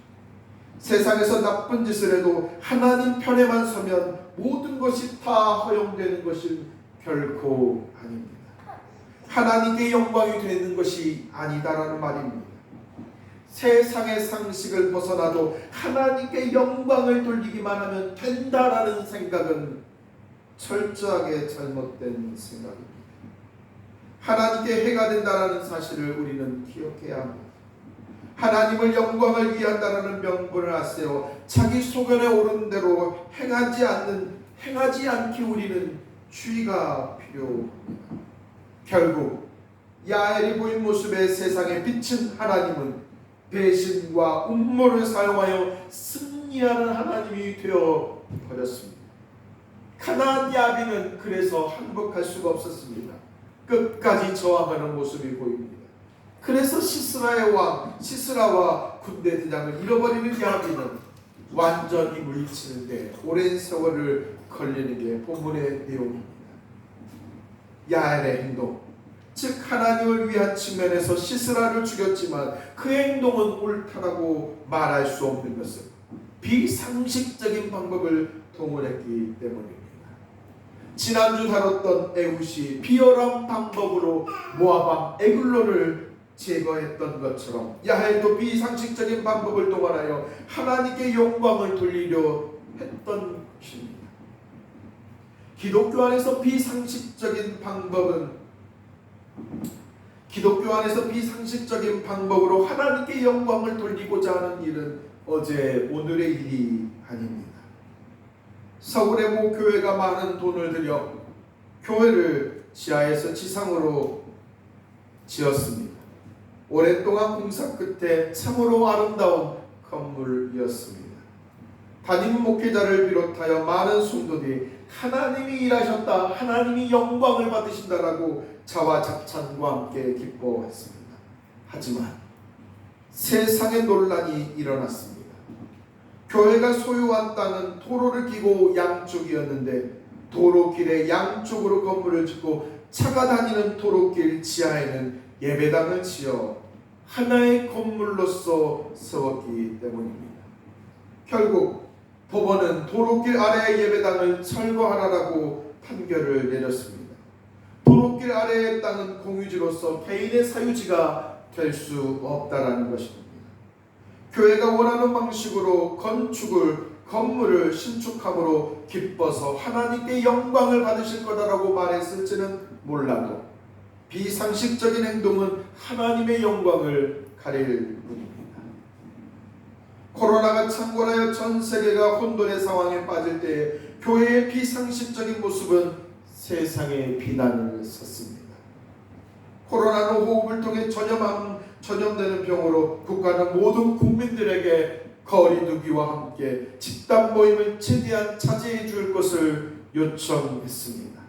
세상에서 나쁜 짓을 해도 하나님 편에만 서면 모든 것이 다 허용되는 것은 결코 아닙니다. 하나님께 영광이 되는 것이 아니다라는 말입니다. 세상의 상식을 벗어나도 하나님께 영광을 돌리기만 하면 된다라는 생각은 철저하게 잘못된 생각입니다. 하나님께 해가 된다라는 사실을 우리는 기억해야 합니다. 하나님을 영광을 위한다라는 명분을 앞세워 자기 소견에 오른 대로 행하지 않기 우리는 주의가 필요합니다. 결국 야엘이 보인 모습의 세상에 비친 하나님은 배신과 음모를 사용하여 승리하는 하나님이 되어 버렸습니다. 가나안 야빈은 그래서 항복할 수가 없었습니다. 끝까지 저항하는 모습이 보입니다. 그래서 시스라와 군대대장을 잃어버리는 야빈은 완전히 물리치는데 오랜 세월을 걸리는 게 본문의 내용입니다. 야엘의 행동, 즉 하나님을 위한 측면에서 시스라를 죽였지만 그 행동은 옳다라고 말할 수 없는 것은 비상식적인 방법을 동원했기 때문입니다. 지난주 다뤘던 에훗이 비열한 방법으로 모압 에글론을 제거했던 것처럼 야엘도 비상식적인 방법을 동원하여 하나님께 영광을 돌리려 했던 것입니다. 기독교 안에서 비상식적인 방법으로 하나님께 영광을 돌리고자 하는 일은 어제 오늘의 일이 아닙니다. 서울의 모 교회가 많은 돈을 들여 교회를 지하에서 지상으로 지었습니다. 오랫동안 공사 끝에 참으로 아름다운 건물이었습니다. 담임 목회자를 비롯하여 많은 성도들이 하나님이 일하셨다, 하나님이 영광을 받으신다라고 자화자찬과 함께 기뻐했습니다. 하지만 세상에 논란이 일어났습니다. 교회가 소유한 땅은 도로를 끼고 양쪽이었는데 도로길의 양쪽으로 건물을 짓고 차가 다니는 도로길 지하에는 예배당을 지어 하나의 건물로서 세웠기 때문입니다. 결국 법원은 도로길 아래의 예배당을 철거하라고 판결을 내렸습니다. 도로길 아래의 땅은 공유지로서 개인의 사유지가 될 수 없다라는 것입니다. 교회가 원하는 방식으로 건물을 신축함으로 기뻐서 하나님께 영광을 받으실 거다라고 말했을지는 몰라도 비상식적인 행동은 하나님의 영광을 가릴 뿐입니다. 코로나가 창궐하여 전 세계가 혼돈의 상황에 빠질 때 교회의 비상식적인 모습은 세상의 비난을 샀습니다. 코로나는 호흡을 통해 전염되는 병으로 국가는 모든 국민들에게 거리두기와 함께 집단 모임을 최대한 자제해 줄 것을 요청했습니다.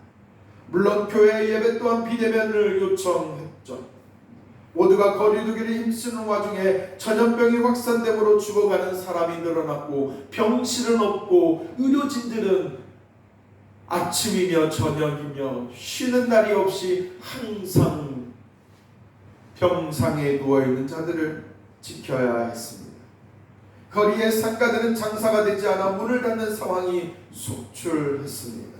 물론 교회 예배 또한 비대면을 요청했죠. 모두가 거리두기를 힘쓰는 와중에 전염병이 확산됨으로 죽어가는 사람이 늘어났고 병실은 없고 의료진들은 아침이며 저녁이며 쉬는 날이 없이 항상 병상에 누워있는 자들을 지켜야 했습니다. 거리의 상가들은 장사가 되지 않아 문을 닫는 상황이 속출했습니다.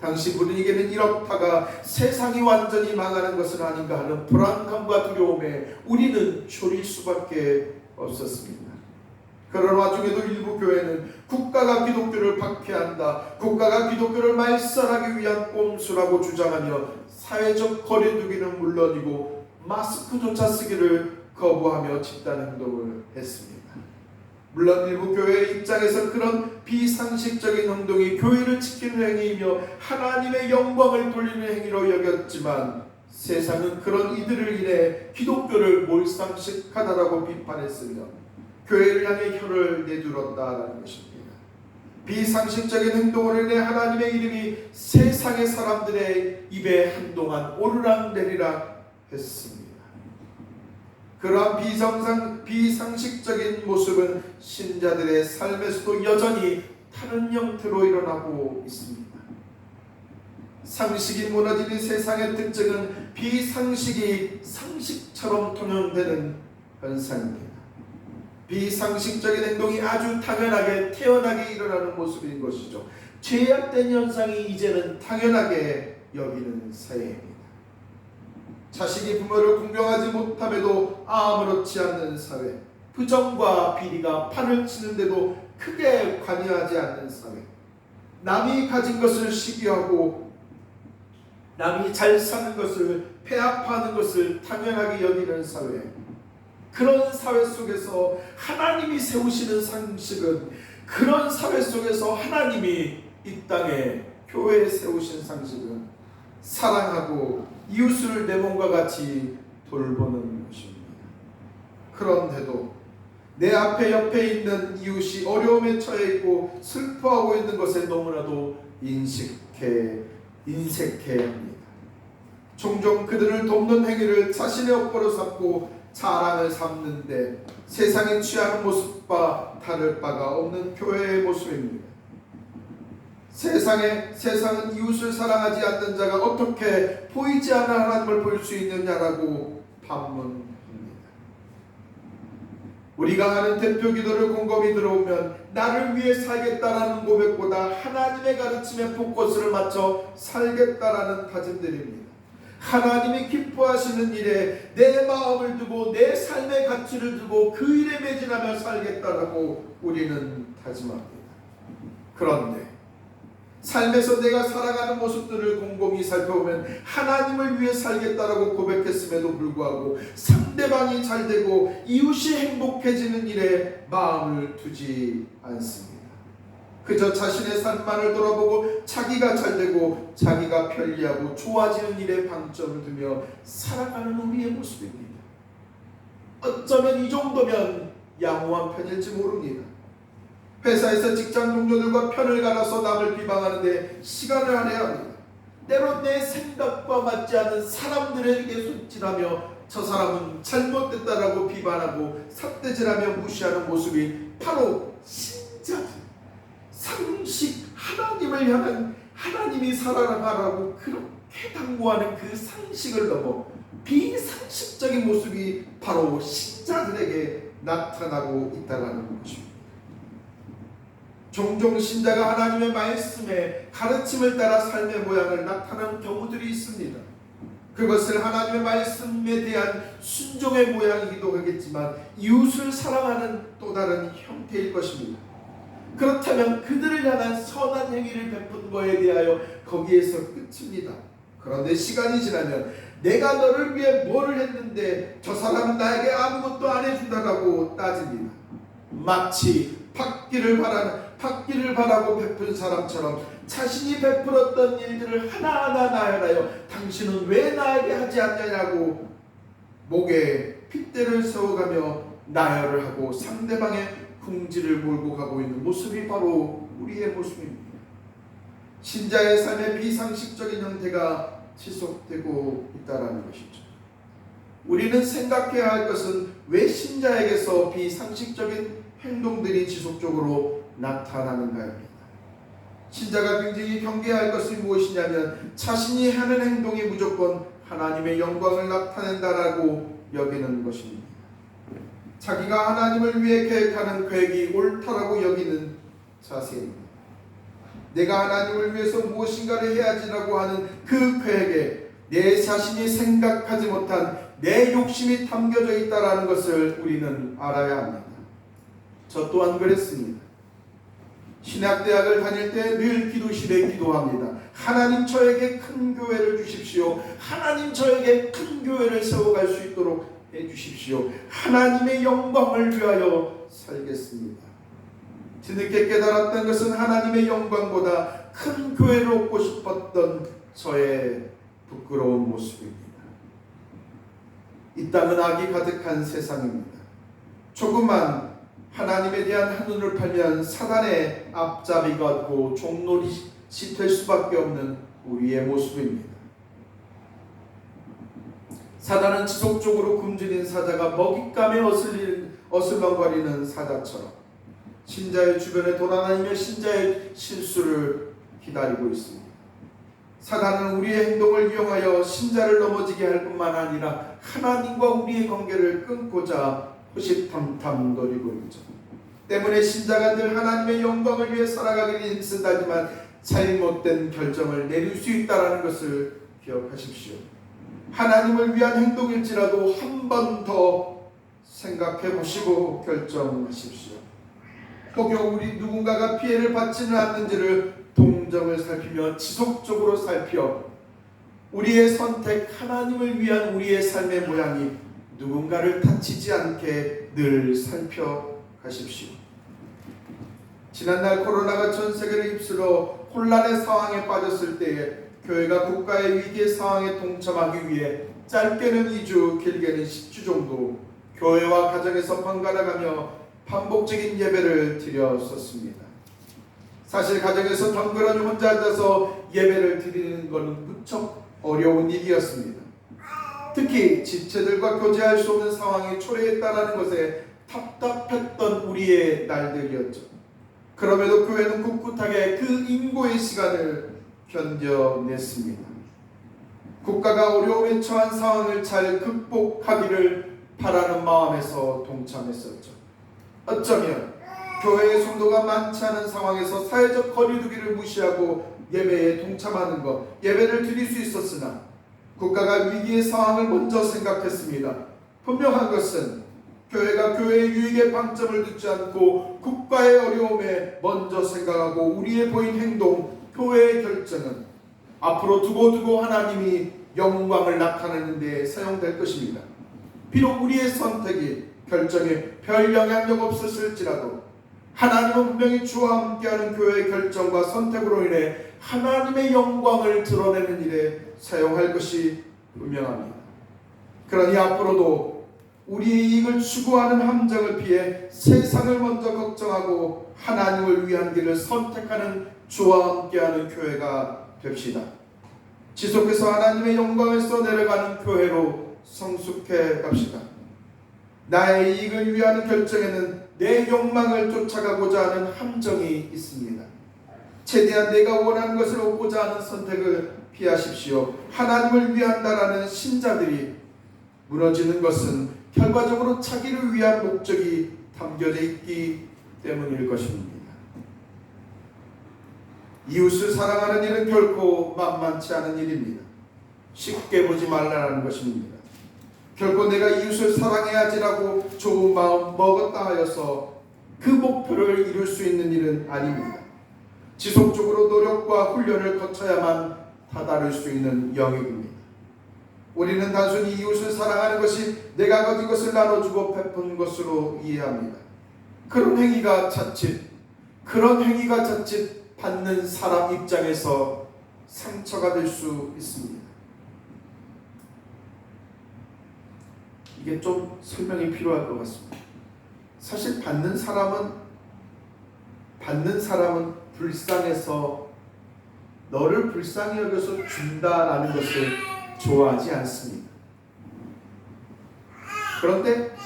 당시 분위기는 이렇다가 세상이 완전히 망하는 것은 아닌가 하는 불안감과 두려움에 우리는 졸일 수밖에 없었습니다. 그런 와중에도 일부 교회는 국가가 기독교를 박해한다, 국가가 기독교를 말살하기 위한 꼼수라고 주장하며 사회적 거리두기는 물론이고 마스크조차 쓰기를 거부하며 집단행동을 했습니다. 물론 일부 교회의 입장에서 그런 비상식적인 행동이 교회를 지키는 행위이며 하나님의 영광을 돌리는 행위로 여겼지만 세상은 그런 이들을 인해 기독교를 몰상식하다라고 비판했으며 교회를 향해 혀를 내둘었다라는 것입니다. 비상식적인 행동으로 인해 하나님의 이름이 세상의 사람들의 입에 한동안 오르락내리락 했습니다. 그러한 비상식적인 모습은 신자들의 삶에서도 여전히 다른 형태로 일어나고 있습니다. 상식이 무너지는 세상의 특징은 비상식이 상식처럼 통용되는 현상입니다. 비상식적인 행동이 아주 당연하게 태연하게 일어나는 모습인 것이죠. 죄악된 현상이 이제는 당연하게 여기는 사회입니다. 자식이 부모를 공경하지 못함에도 아무렇지 않는 사회, 부정과 비리가 판을 치는데도 크게 관여하지 않는 사회, 남이 가진 것을 시기하고 남이 잘 사는 것을 폐합하는 것을 당연하게 여기는 사회, 그런 사회 속에서 하나님이 세우시는 상식은, 그런 사회 속에서 하나님이 이 땅에 교회에 세우신 상식은 사랑하고 이웃을 내 몸과 같이 돌보는 것입니다. 그런데도 내 앞에 옆에 있는 이웃이 어려움에 처해 있고 슬퍼하고 있는 것에 너무나도 인색해 합니다. 종종 그들을 돕는 행위를 자신의 업보로 삼고 자랑을 삼는데 세상이 취하는 모습과 다를 바가 없는 교회의 모습입니다. 세상은 이웃을 사랑하지 않는 자가 어떻게 보이지 않는 하나님을 볼 수 있느냐라고 반문합니다. 우리가 하는 대표 기도를 곰곰이 들어오면 나를 위해 살겠다라는 고백보다 하나님의 가르침에 포커스를 맞춰 살겠다라는 다짐들입니다. 하나님이 기뻐하시는 일에 내 마음을 두고 내 삶의 가치를 두고 그 일에 매진하며 살겠다라고 우리는 다짐합니다. 그런데 삶에서 내가 살아가는 모습들을 곰곰이 살펴보면 하나님을 위해 살겠다라고 고백했음에도 불구하고 상대방이 잘되고 이웃이 행복해지는 일에 마음을 두지 않습니다. 그저 자신의 삶만을 돌아보고 자기가 잘되고 자기가 편리하고 좋아지는 일에 방점을 두며 살아가는 우리의 모습입니다. 어쩌면 이 정도면 양호한 편일지 모릅니다. 회사에서 직장 동료들과 편을 갈아서 남을 비방하는데 시간을 할애합니다. 때로 내 생각과 맞지 않은 사람들에게 손질하며 저 사람은 잘못됐다라고 비판하고 삿대질하며 무시하는 모습이 바로 신자들, 상식, 하나님을 향한 하나님이 살아가라고 그렇게 당부하는 그 상식을 넘어 비상식적인 모습이 바로 신자들에게 나타나고 있다는 것입니다. 종종 신자가 하나님의 말씀에 가르침을 따라 삶의 모양을 나타내는 경우들이 있습니다. 그것을 하나님의 말씀에 대한 순종의 모양이기도 하겠지만 이웃을 사랑하는 또 다른 형태일 것입니다. 그렇다면 그들을 향한 선한 행위를 베푼 것에 대하여 거기에서 끝입니다. 그런데 시간이 지나면 내가 너를 위해 뭐를 했는데 저 사람은 나에게 아무것도 안 해준다라고 따집니다. 마치 받기를 바라고 베푼 사람처럼 자신이 베풀었던 일들을 하나하나 나열하여 당신은 왜 나에게 하지 않냐고 목에 핏대를 세워가며 나열을 하고 상대방의 궁지를 몰고 가고 있는 모습이 바로 우리의 모습입니다. 신자의 삶의 비상식적인 형태가 지속되고 있다는 것이죠. 우리는 생각해야 할 것은 왜 신자에게서 비상식적인 행동들이 지속적으로 나타나는가입니다. 신자가 굉장히 경계해야 할 것이 무엇이냐면 자신이 하는 행동이 무조건 하나님의 영광을 나타낸다라고 여기는 것입니다. 자기가 하나님을 위해 계획하는 계획이 옳다라고 여기는 자세입니다. 내가 하나님을 위해서 무엇인가를 해야지라고 하는 그 계획에 내 자신이 생각하지 못한 내 욕심이 담겨져 있다는 것을 우리는 알아야 합니다. 저 또한 그랬습니다. 신학대학을 다닐 때 늘 기도실에 기도합니다. 하나님 저에게 큰 교회를 주십시오. 하나님 저에게 큰 교회를 세워갈 수 있도록 해주십시오. 하나님의 영광을 위하여 살겠습니다. 뒤늦게 깨달았던 것은 하나님의 영광보다 큰 교회를 얻고 싶었던 저의 부끄러운 모습입니다. 이 땅은 악이 가득한 세상입니다. 조금만 하나님에 대한 한눈을 팔면 사단의 앞잡이가 되고 종노릇이 될 수밖에 없는 우리의 모습입니다. 사단은 지속적으로 굶주린 사자가 먹잇감에 어슬렁거리는 사자처럼 신자의 주변에 돌아다니며 신자의 실수를 기다리고 있습니다. 사단은 우리의 행동을 이용하여 신자를 넘어지게 할 뿐만 아니라 하나님과 우리의 관계를 끊고자 호시탐탐 노리고 있죠. 때문에 신자가 늘 하나님의 영광을 위해 살아가기를 힘쓴다지만 잘못된 결정을 내릴 수 있다는 것을 기억하십시오. 하나님을 위한 행동일지라도 한 번 더 생각해 보시고 결정하십시오. 혹여 우리 누군가가 피해를 받지는 않는지를 동정을 살피며 지속적으로 살펴 우리의 선택, 하나님을 위한 우리의 삶의 모양이 누군가를 다치지 않게 늘 살펴가십시오. 지난날 코로나가 전 세계를 휩쓸어 혼란의 상황에 빠졌을 때에 교회가 국가의 위기의 상황에 동참하기 위해 짧게는 2주, 길게는 10주 정도 교회와 가정에서 번갈아가며 반복적인 예배를 드렸었습니다. 사실 가정에서 덩그러니 혼자 앉아서 예배를 드리는 것은 무척 어려운 일이었습니다. 특히 지체들과 교제할 수 없는 상황이 초래했다는 것에 답답했던 우리의 날들이었죠. 그럼에도 교회는 꿋꿋하게 그 인고의 시간을 견뎌냈습니다. 국가가 어려움에 처한 상황을 잘 극복하기를 바라는 마음에서 동참했었죠. 어쩌면 교회의 성도가 많지 않은 상황에서 사회적 거리두기를 무시하고 예배에 동참하는 것, 예배를 드릴 수 있었으나 국가가 위기의 상황을 먼저 생각했습니다. 분명한 것은 교회가 교회의 유익에 방점을 두지 않고 국가의 어려움에 먼저 생각하고 우리의 보인 행동, 교회의 결정은 앞으로 두고두고 하나님이 영광을 나타내는 데 사용될 것입니다. 비록 우리의 선택이 결정에 별 영향력 없었을지라도 하나님은 분명히 주와 함께하는 교회의 결정과 선택으로 인해 하나님의 영광을 드러내는 일에 사용할 것이 분명합니다. 그러니 앞으로도 우리의 이익을 추구하는 함정을 피해 세상을 먼저 걱정하고 하나님을 위한 길을 선택하는 주와 함께하는 교회가 됩시다. 지속해서 하나님의 영광에서 내려가는 교회로 성숙해 갑시다. 나의 이익을 위하는 결정에는 내 욕망을 쫓아가고자 하는 함정이 있습니다. 최대한 내가 원하는 것을 얻고자 하는 선택을 피하십시오. 하나님을 위한다라는 신자들이 무너지는 것은 결과적으로 자기를 위한 목적이 담겨져 있기 때문일 것입니다. 이웃을 사랑하는 일은 결코 만만치 않은 일입니다. 쉽게 보지 말라는 것입니다. 결코 내가 이웃을 사랑해야지라고 좋은 마음 먹었다 하여서 그 목표를 이룰 수 있는 일은 아닙니다. 지속적으로 노력과 훈련을 거쳐야만 다다를 수 있는 영역입니다. 우리는 단순히 이웃을 사랑하는 것이 내가 가진 것을 나눠주고 베푸는 것으로 이해합니다. 그런 행위가 자칫 받는 사람 입장에서 상처가 될 수 있습니다. 이게 좀 설명이 필요할 것 같습니다. 사실 받는 사람은 불쌍해서 너를 불쌍히 여겨서 준다라는 것을 좋아하지 않습니다. 그런데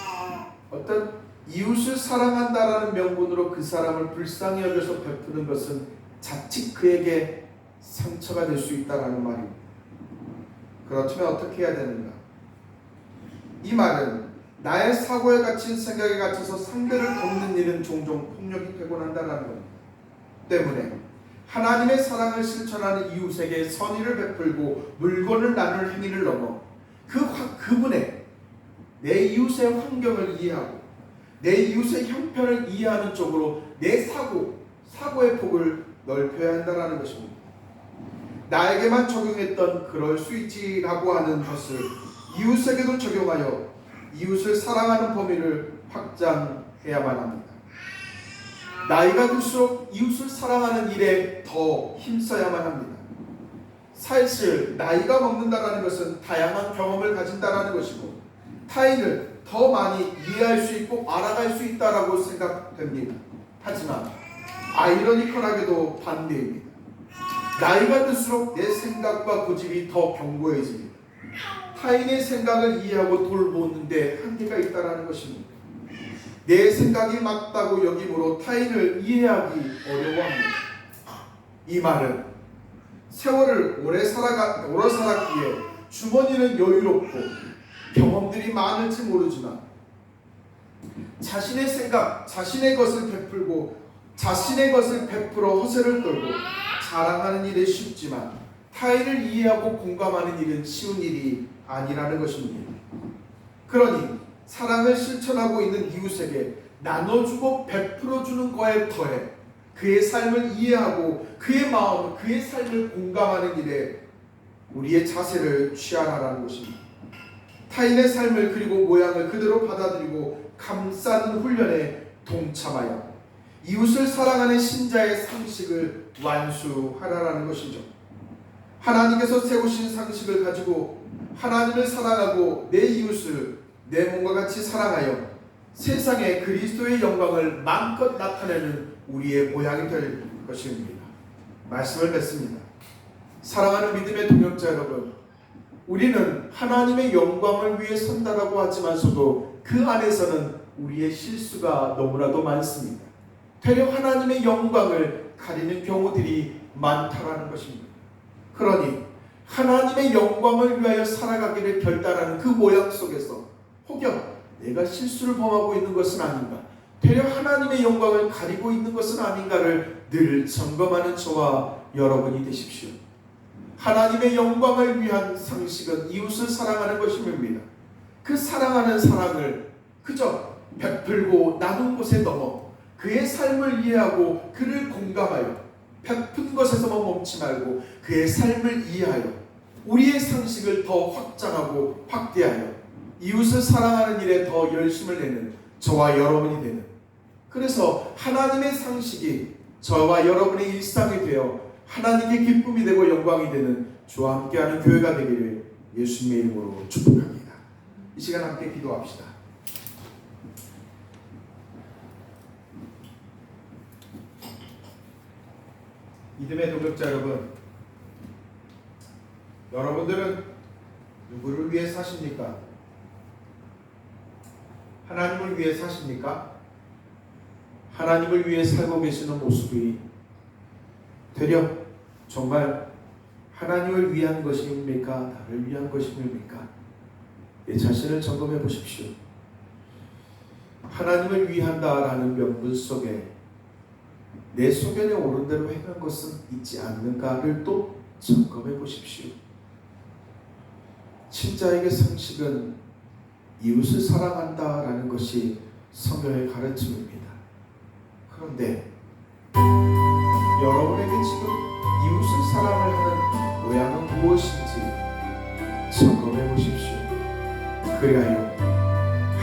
어떤 이웃을 사랑한다라는 명분으로 그 사람을 불쌍히 여겨서 베푸는 것은 자칫 그에게 상처가 될 수 있다라는 말입니다. 그렇다면 어떻게 해야 되는가? 이 말은 나의 사고에 갇힌 생각에 갇혀서 상대를 돕는 일은 종종 폭력이 되곤 한다는 겁니다. 때문에 하나님의 사랑을 실천하는 이웃에게 선의를 베풀고 물건을 나눌 행위를 넘어 그분의 내 이웃의 환경을 이해하고 내 이웃의 형편을 이해하는 쪽으로 내 사고의 폭을 넓혀야 한다는 것입니다. 나에게만 적용했던 그럴 수 있지라고 하는 것을 이웃에게도 적용하여 이웃을 사랑하는 범위를 확장해야만 합니다. 나이가 들수록 이웃을 사랑하는 일에 더 힘써야만 합니다. 사실 나이가 먹는다는 것은 다양한 경험을 가진다는 것이고 타인을 더 많이 이해할 수 있고 알아갈 수 있다라고 생각됩니다. 하지만 아이러니컬하게도 반대입니다. 나이가 들수록 내 생각과 고집이 더 견고해집니다. 타인의 생각을 이해하고 돌보는 데 한계가 있다는 것입니다. 내 생각이 맞다고 여김으로 타인을 이해하기 어려워합니다. 이 말은 세월을 오래 살았기에 주머니는 여유롭고 경험들이 많을지 모르지만 자신의 생각, 자신의 것을 베풀어 허세를 떨고 자랑하는 일이 쉽지만 타인을 이해하고 공감하는 일은 쉬운 일이 아니라는 것입니다. 그러니 사랑을 실천하고 있는 이웃에게 나눠주고 베풀어주는 거에 더해 그의 삶을 이해하고 그의 마음, 그의 삶을 공감하는 일에 우리의 자세를 취하라는 것입니다. 타인의 삶을 그리고 모양을 그대로 받아들이고 감싸는 훈련에 동참하여 이웃을 사랑하는 신자의 상식을 완수하라는 것이죠. 하나님께서 세우신 상식을 가지고 하나님을 사랑하고 내 이웃을 내 몸과 같이 사랑하여 세상에 그리스도의 영광을 마음껏 나타내는 우리의 모양이 될 것입니다. 말씀을 맺습니다. 사랑하는 믿음의 동역자 여러분, 우리는 하나님의 영광을 위해 선다라고 하지만서도 그 안에서는 우리의 실수가 너무나도 많습니다. 되려 하나님의 영광을 가리는 경우들이 많다라는 것입니다. 그러니 하나님의 영광을 위하여 살아가기를 결단하는 그 모양 속에서 혹여 내가 실수를 범하고 있는 것은 아닌가, 되려 하나님의 영광을 가리고 있는 것은 아닌가를 늘 점검하는 저와 여러분이 되십시오. 하나님의 영광을 위한 상식은 이웃을 사랑하는 것입니다. 그 사랑하는 사랑을 그저 베풀고 나눈 곳에 넘어 그의 삶을 이해하고 그를 공감하여 베푼 것에서만 멈지 말고 그의 삶을 이해하여 우리의 상식을 더 확장하고 확대하여 이웃을 사랑하는 일에 더 열심을 내는 저와 여러분이 되는, 그래서 하나님의 상식이 저와 여러분의 일상이 되어 하나님께 기쁨이 되고 영광이 되는 주와 함께하는 교회가 되기를 예수님의 이름으로 축복합니다. 이 시간 함께 기도합시다. 믿음의 동역자 여러분, 여러분들은 누구를 위해 사십니까? 하나님을 위해 사십니까? 하나님을 위해 살고 계시는 모습이 되려 정말 하나님을 위한 것입니까? 나를 위한 것입니까? 내 자신을 점검해 보십시오. 하나님을 위한다라는 명분 속에 내 소견에 옳은 대로 행한 것은 있지 않는가를 또 점검해 보십시오. 신자에게 상식은 이웃을 사랑한다라는 것이 성경의 가르침입니다. 그런데 여러분에게 지금 이웃을 사랑을 하는 모양은 무엇인지 점검해 보십시오. 그리하여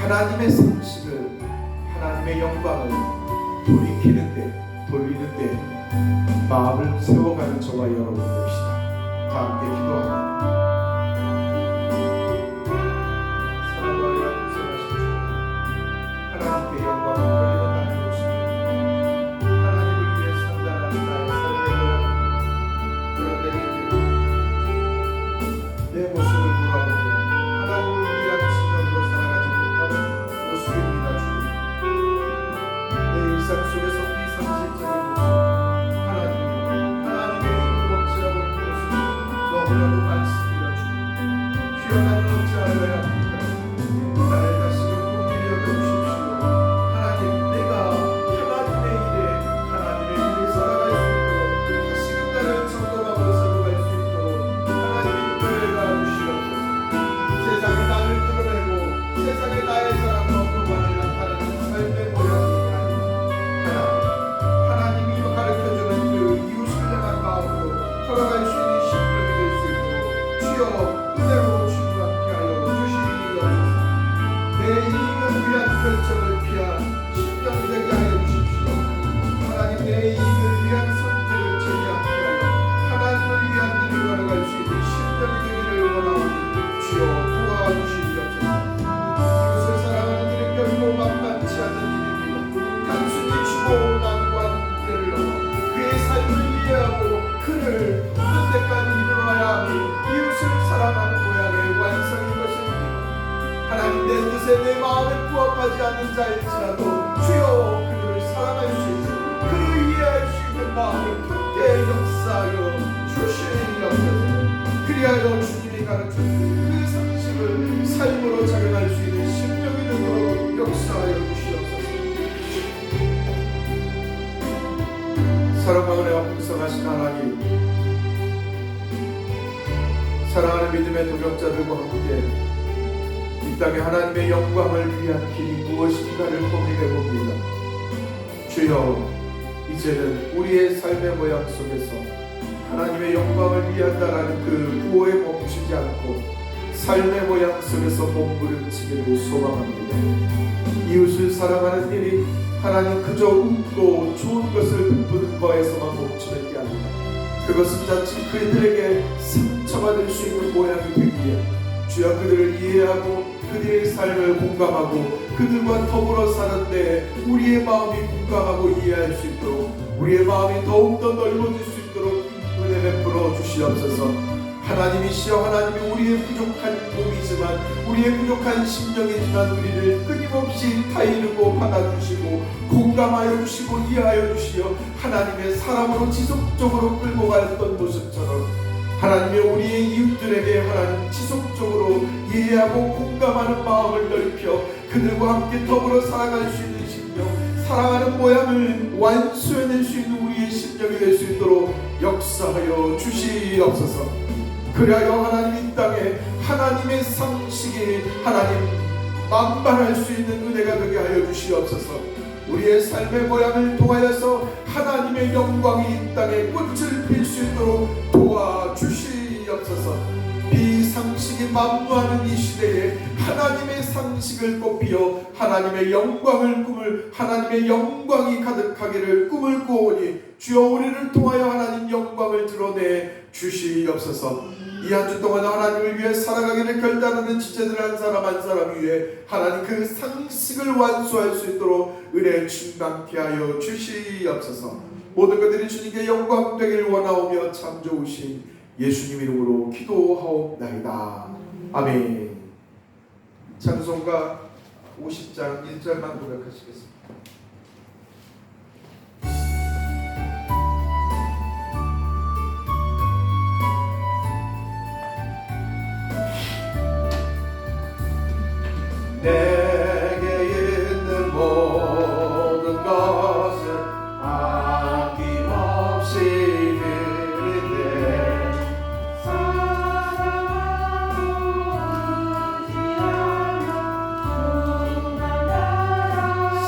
하나님의 상식을, 하나님의 영광을 돌리는데 마음을 세워가는 저와 여러분 됩시다. 다 함께 기도합니다. 내 마음에 부합하지 않는 자일지라도 주여 그들을 사랑할 수 있고 그를 이해할 수 있는 마음을 그때 역사하여 주시옵소서. 그리하여 주님이 가르쳐주신 그 상식을 삶으로 작용할 수 있는 심령이 되도록 역사하여 주시옵소서. 사랑과 은혜와 풍성하신 하나님, 사랑하는 믿음의 동역자들과 함께 이 땅에 하나님의 영광을 위한 길이 무엇인가를 고민해 봅니다. 주여, 이제는 우리의 삶의 모양 속에서 하나님의 영광을 위한다라는 그 구호에 멈추지 않고 삶의 모양 속에서 몸부림치기를 소망합니다. 이웃을 사랑하는 일이 하나님 그저 웃고 좋은 것을 베푸는 거에서만 멈추는 게 아니라 그것은 자칫 그들에게 상처가 될 수 있는 모양이 되기에 주여 그들을 이해하고 그들의 삶을 공감하고 그들과 더불어 사는데 우리의 마음이 공감하고 이해할 수 있도록 우리의 마음이 더욱더 넓어질 수 있도록 은혜 베풀어 주시옵소서. 하나님이시여, 하나님이 우리의 부족한 몸이지만 우리의 부족한 심령이지만 우리를 끊임없이 다이르고 받아주시고 공감하여 주시고 이해하여 주시어 하나님의 사람으로 지속적으로 끌고 갔던 모습처럼 하나님의 우리의 이웃들에게 하나님 지속적으로 이해하고 공감하는 마음을 넓혀 그들과 함께 더불어 살아갈 수 있는 심령, 사랑하는 모양을 완수해낼 수 있는 우리의 심령이 될 수 있도록 역사하여 주시옵소서. 그리하여 하나님 이 땅에 하나님의 상식이 하나님 만발할 수 있는 은혜가 되게 하여 주시옵소서. 우리의 삶의 모양을 통하여서 하나님의 영광이 이 땅에 꽃을 필 수 있도록 도와주시옵소서. 비상식이 만무하는 이 시대에 하나님의 상식을 꽃피어 하나님의 하나님의 영광이 가득하기를 꿈을 꾸오니 주여 우리를 통하여 하나님 영광을 드러내 주시옵소서. 이 한 주 동안 하나님을 위해 살아가기를 결단하는 지체들 한 사람 한 사람 위해 하나님 그 상식을 완수할 수 있도록 은혜 충만케 하여 주시옵소서. 모든 것들이 주님께 영광 되기를 원하오며 참 좋으신 예수님 이름으로 기도하옵나이다. 아멘. 찬송가 50장 1절만 고백하시겠습니다. 내게 있는 모든 것을 아낌없이 드리네.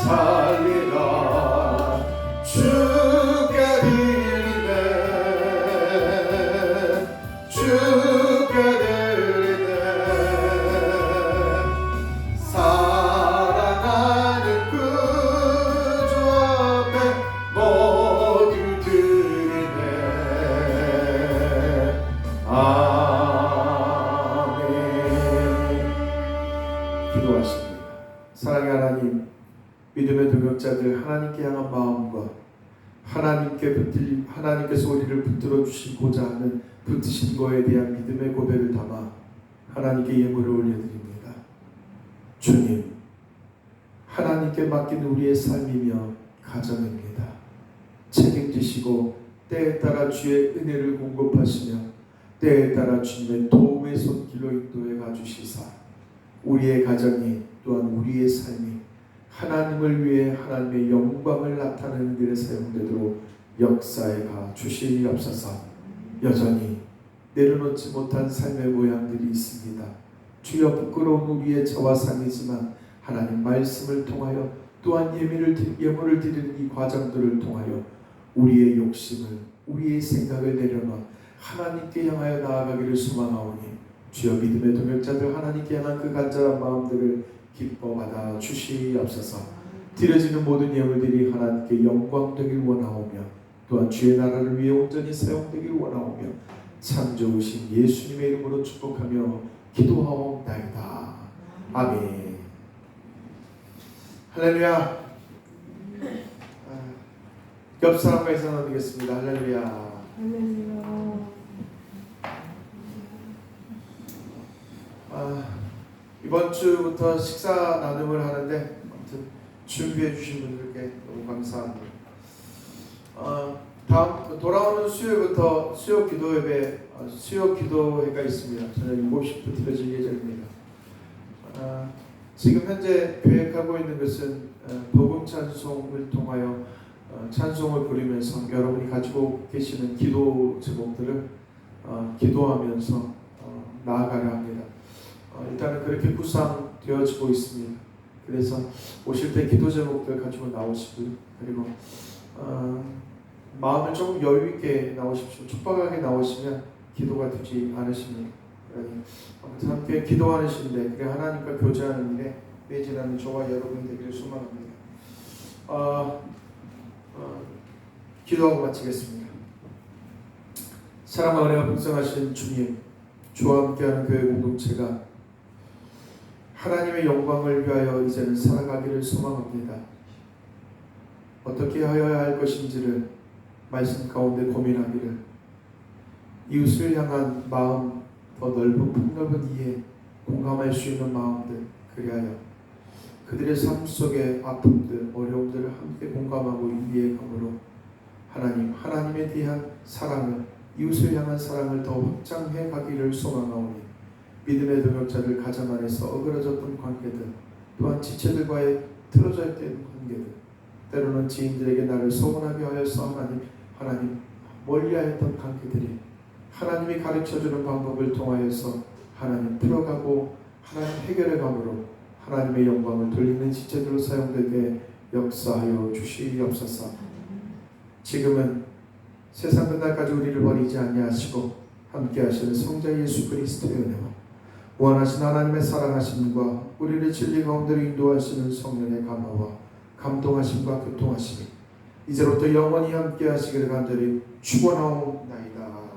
살리라 주께 드리네. 주께 드리네. 사랑하는 그 주 앞에 모두 드리네. 아멘. 기도하십니다. 사랑의 하나님, 믿음의 동역자들 하나님께 향한 마음과 하나님께서 우리를 붙들어 주시고자 하는 붙으신 거에 대한 믿음의 고백을 담아 하나님께 예물을 올려드립니다. 주님, 하나님께 맡긴 우리의 삶이며 가정입니다. 책임지시고 때에 따라 주의 은혜를 공급하시며 때에 따라 주님의 도움의 손길로 인도해 가주시사 우리의 가정이 또한 우리의 삶이 하나님을 위해 하나님의 영광을 나타내는 일에 사용되도록 역사에 가 주시옵소서. 여전히 내려놓지 못한 삶의 모양들이 있습니다. 주여 부끄러운 우리의 저화상이지만 하나님 말씀을 통하여 또한 예물을 드리는 이 과정들을 통하여 우리의 욕심을 우리의 생각을 내려놔 하나님께 향하여 나아가기를 소망하오니 주여 믿음의 동역자들 하나님께 향한 그 간절한 마음들을 기뻐 받아 주시옵소서. 드려지는 모든 예물들이 하나님께 영광 되길 원하오며 또한 주의 나라를 위해 온전히 사용되길 원하오며 참 좋으신 예수님의 이름으로 축복하며 기도하옵나이다. 아멘. 할렐루야. 옆 사람과 인사 나누겠습니다. 할렐루야. 이번 주부터 식사 나눔을 하는데 아무튼 준비해 주신 분들께 너무 감사합니다. 다음 돌아오는 수요일부터 수요 기도회가 있습니다. 저녁 7시부터 드려질 예정입니다. 지금 현재 계획하고 있는 것은 복음 찬송을 통하여 찬송을 부르면서 여러분이 가지고 계시는 기도 제목들을 기도하면서 나아가려 합니다. 일단은 그렇게 구상되어지고 있습니다. 그래서 오실 때 기도 제목들 가지고 나오시고요. 그리고 마음을 조금 여유 있게 나오십시오. 촉박하게 나오시면 기도가 되지 않으십니다. 아무튼 함께 기도하는 시인데 그래 하나님과 교제하는 일에 매진하는 저와 여러분이 되기를 소망합니다. 기도하고 마치겠습니다. 사랑과 은혜가 풍성하신 주님, 주와 함께하는 교회 공동체가 하나님의 영광을 위하여 이제는 살아가기를 소망합니다. 어떻게 하여야 할 것인지를 말씀 가운데 고민하기를, 이웃을 향한 마음, 더 넓은 폭넓은 이해, 공감할 수 있는 마음들, 그리하여 그들의 삶 속의 아픔들, 어려움들을 함께 공감하고 이해감으로 하나님에 대한 사랑을, 이웃을 향한 사랑을 더 확장해 가기를 소망하오니 믿음의 동역자들 가정 안에서 어그러졌던 관계들, 또한 지체들과의 틀어져 있던 관계들, 때로는 지인들에게 나를 서운하게 하여서 하나님 멀리하였던 관계들이 하나님이 가르쳐주는 방법을 통하여서 하나님 풀어가고 하나님 해결해감으로 하나님의 영광을 돌리는 지체들로 사용되게 역사하여 주시옵소서. 지금은 세상 끝날까지 우리를 버리지 아니하시고 함께 하시는 성자 예수 그리스도의 은혜와 원하신 하나님의 사랑하심과 우리를 진리 가운데로 인도하시는 성령의 감화와 감동하심과 교통하심이 이제부터 영원히 함께 하시기를 간절히 축원하옵나이다.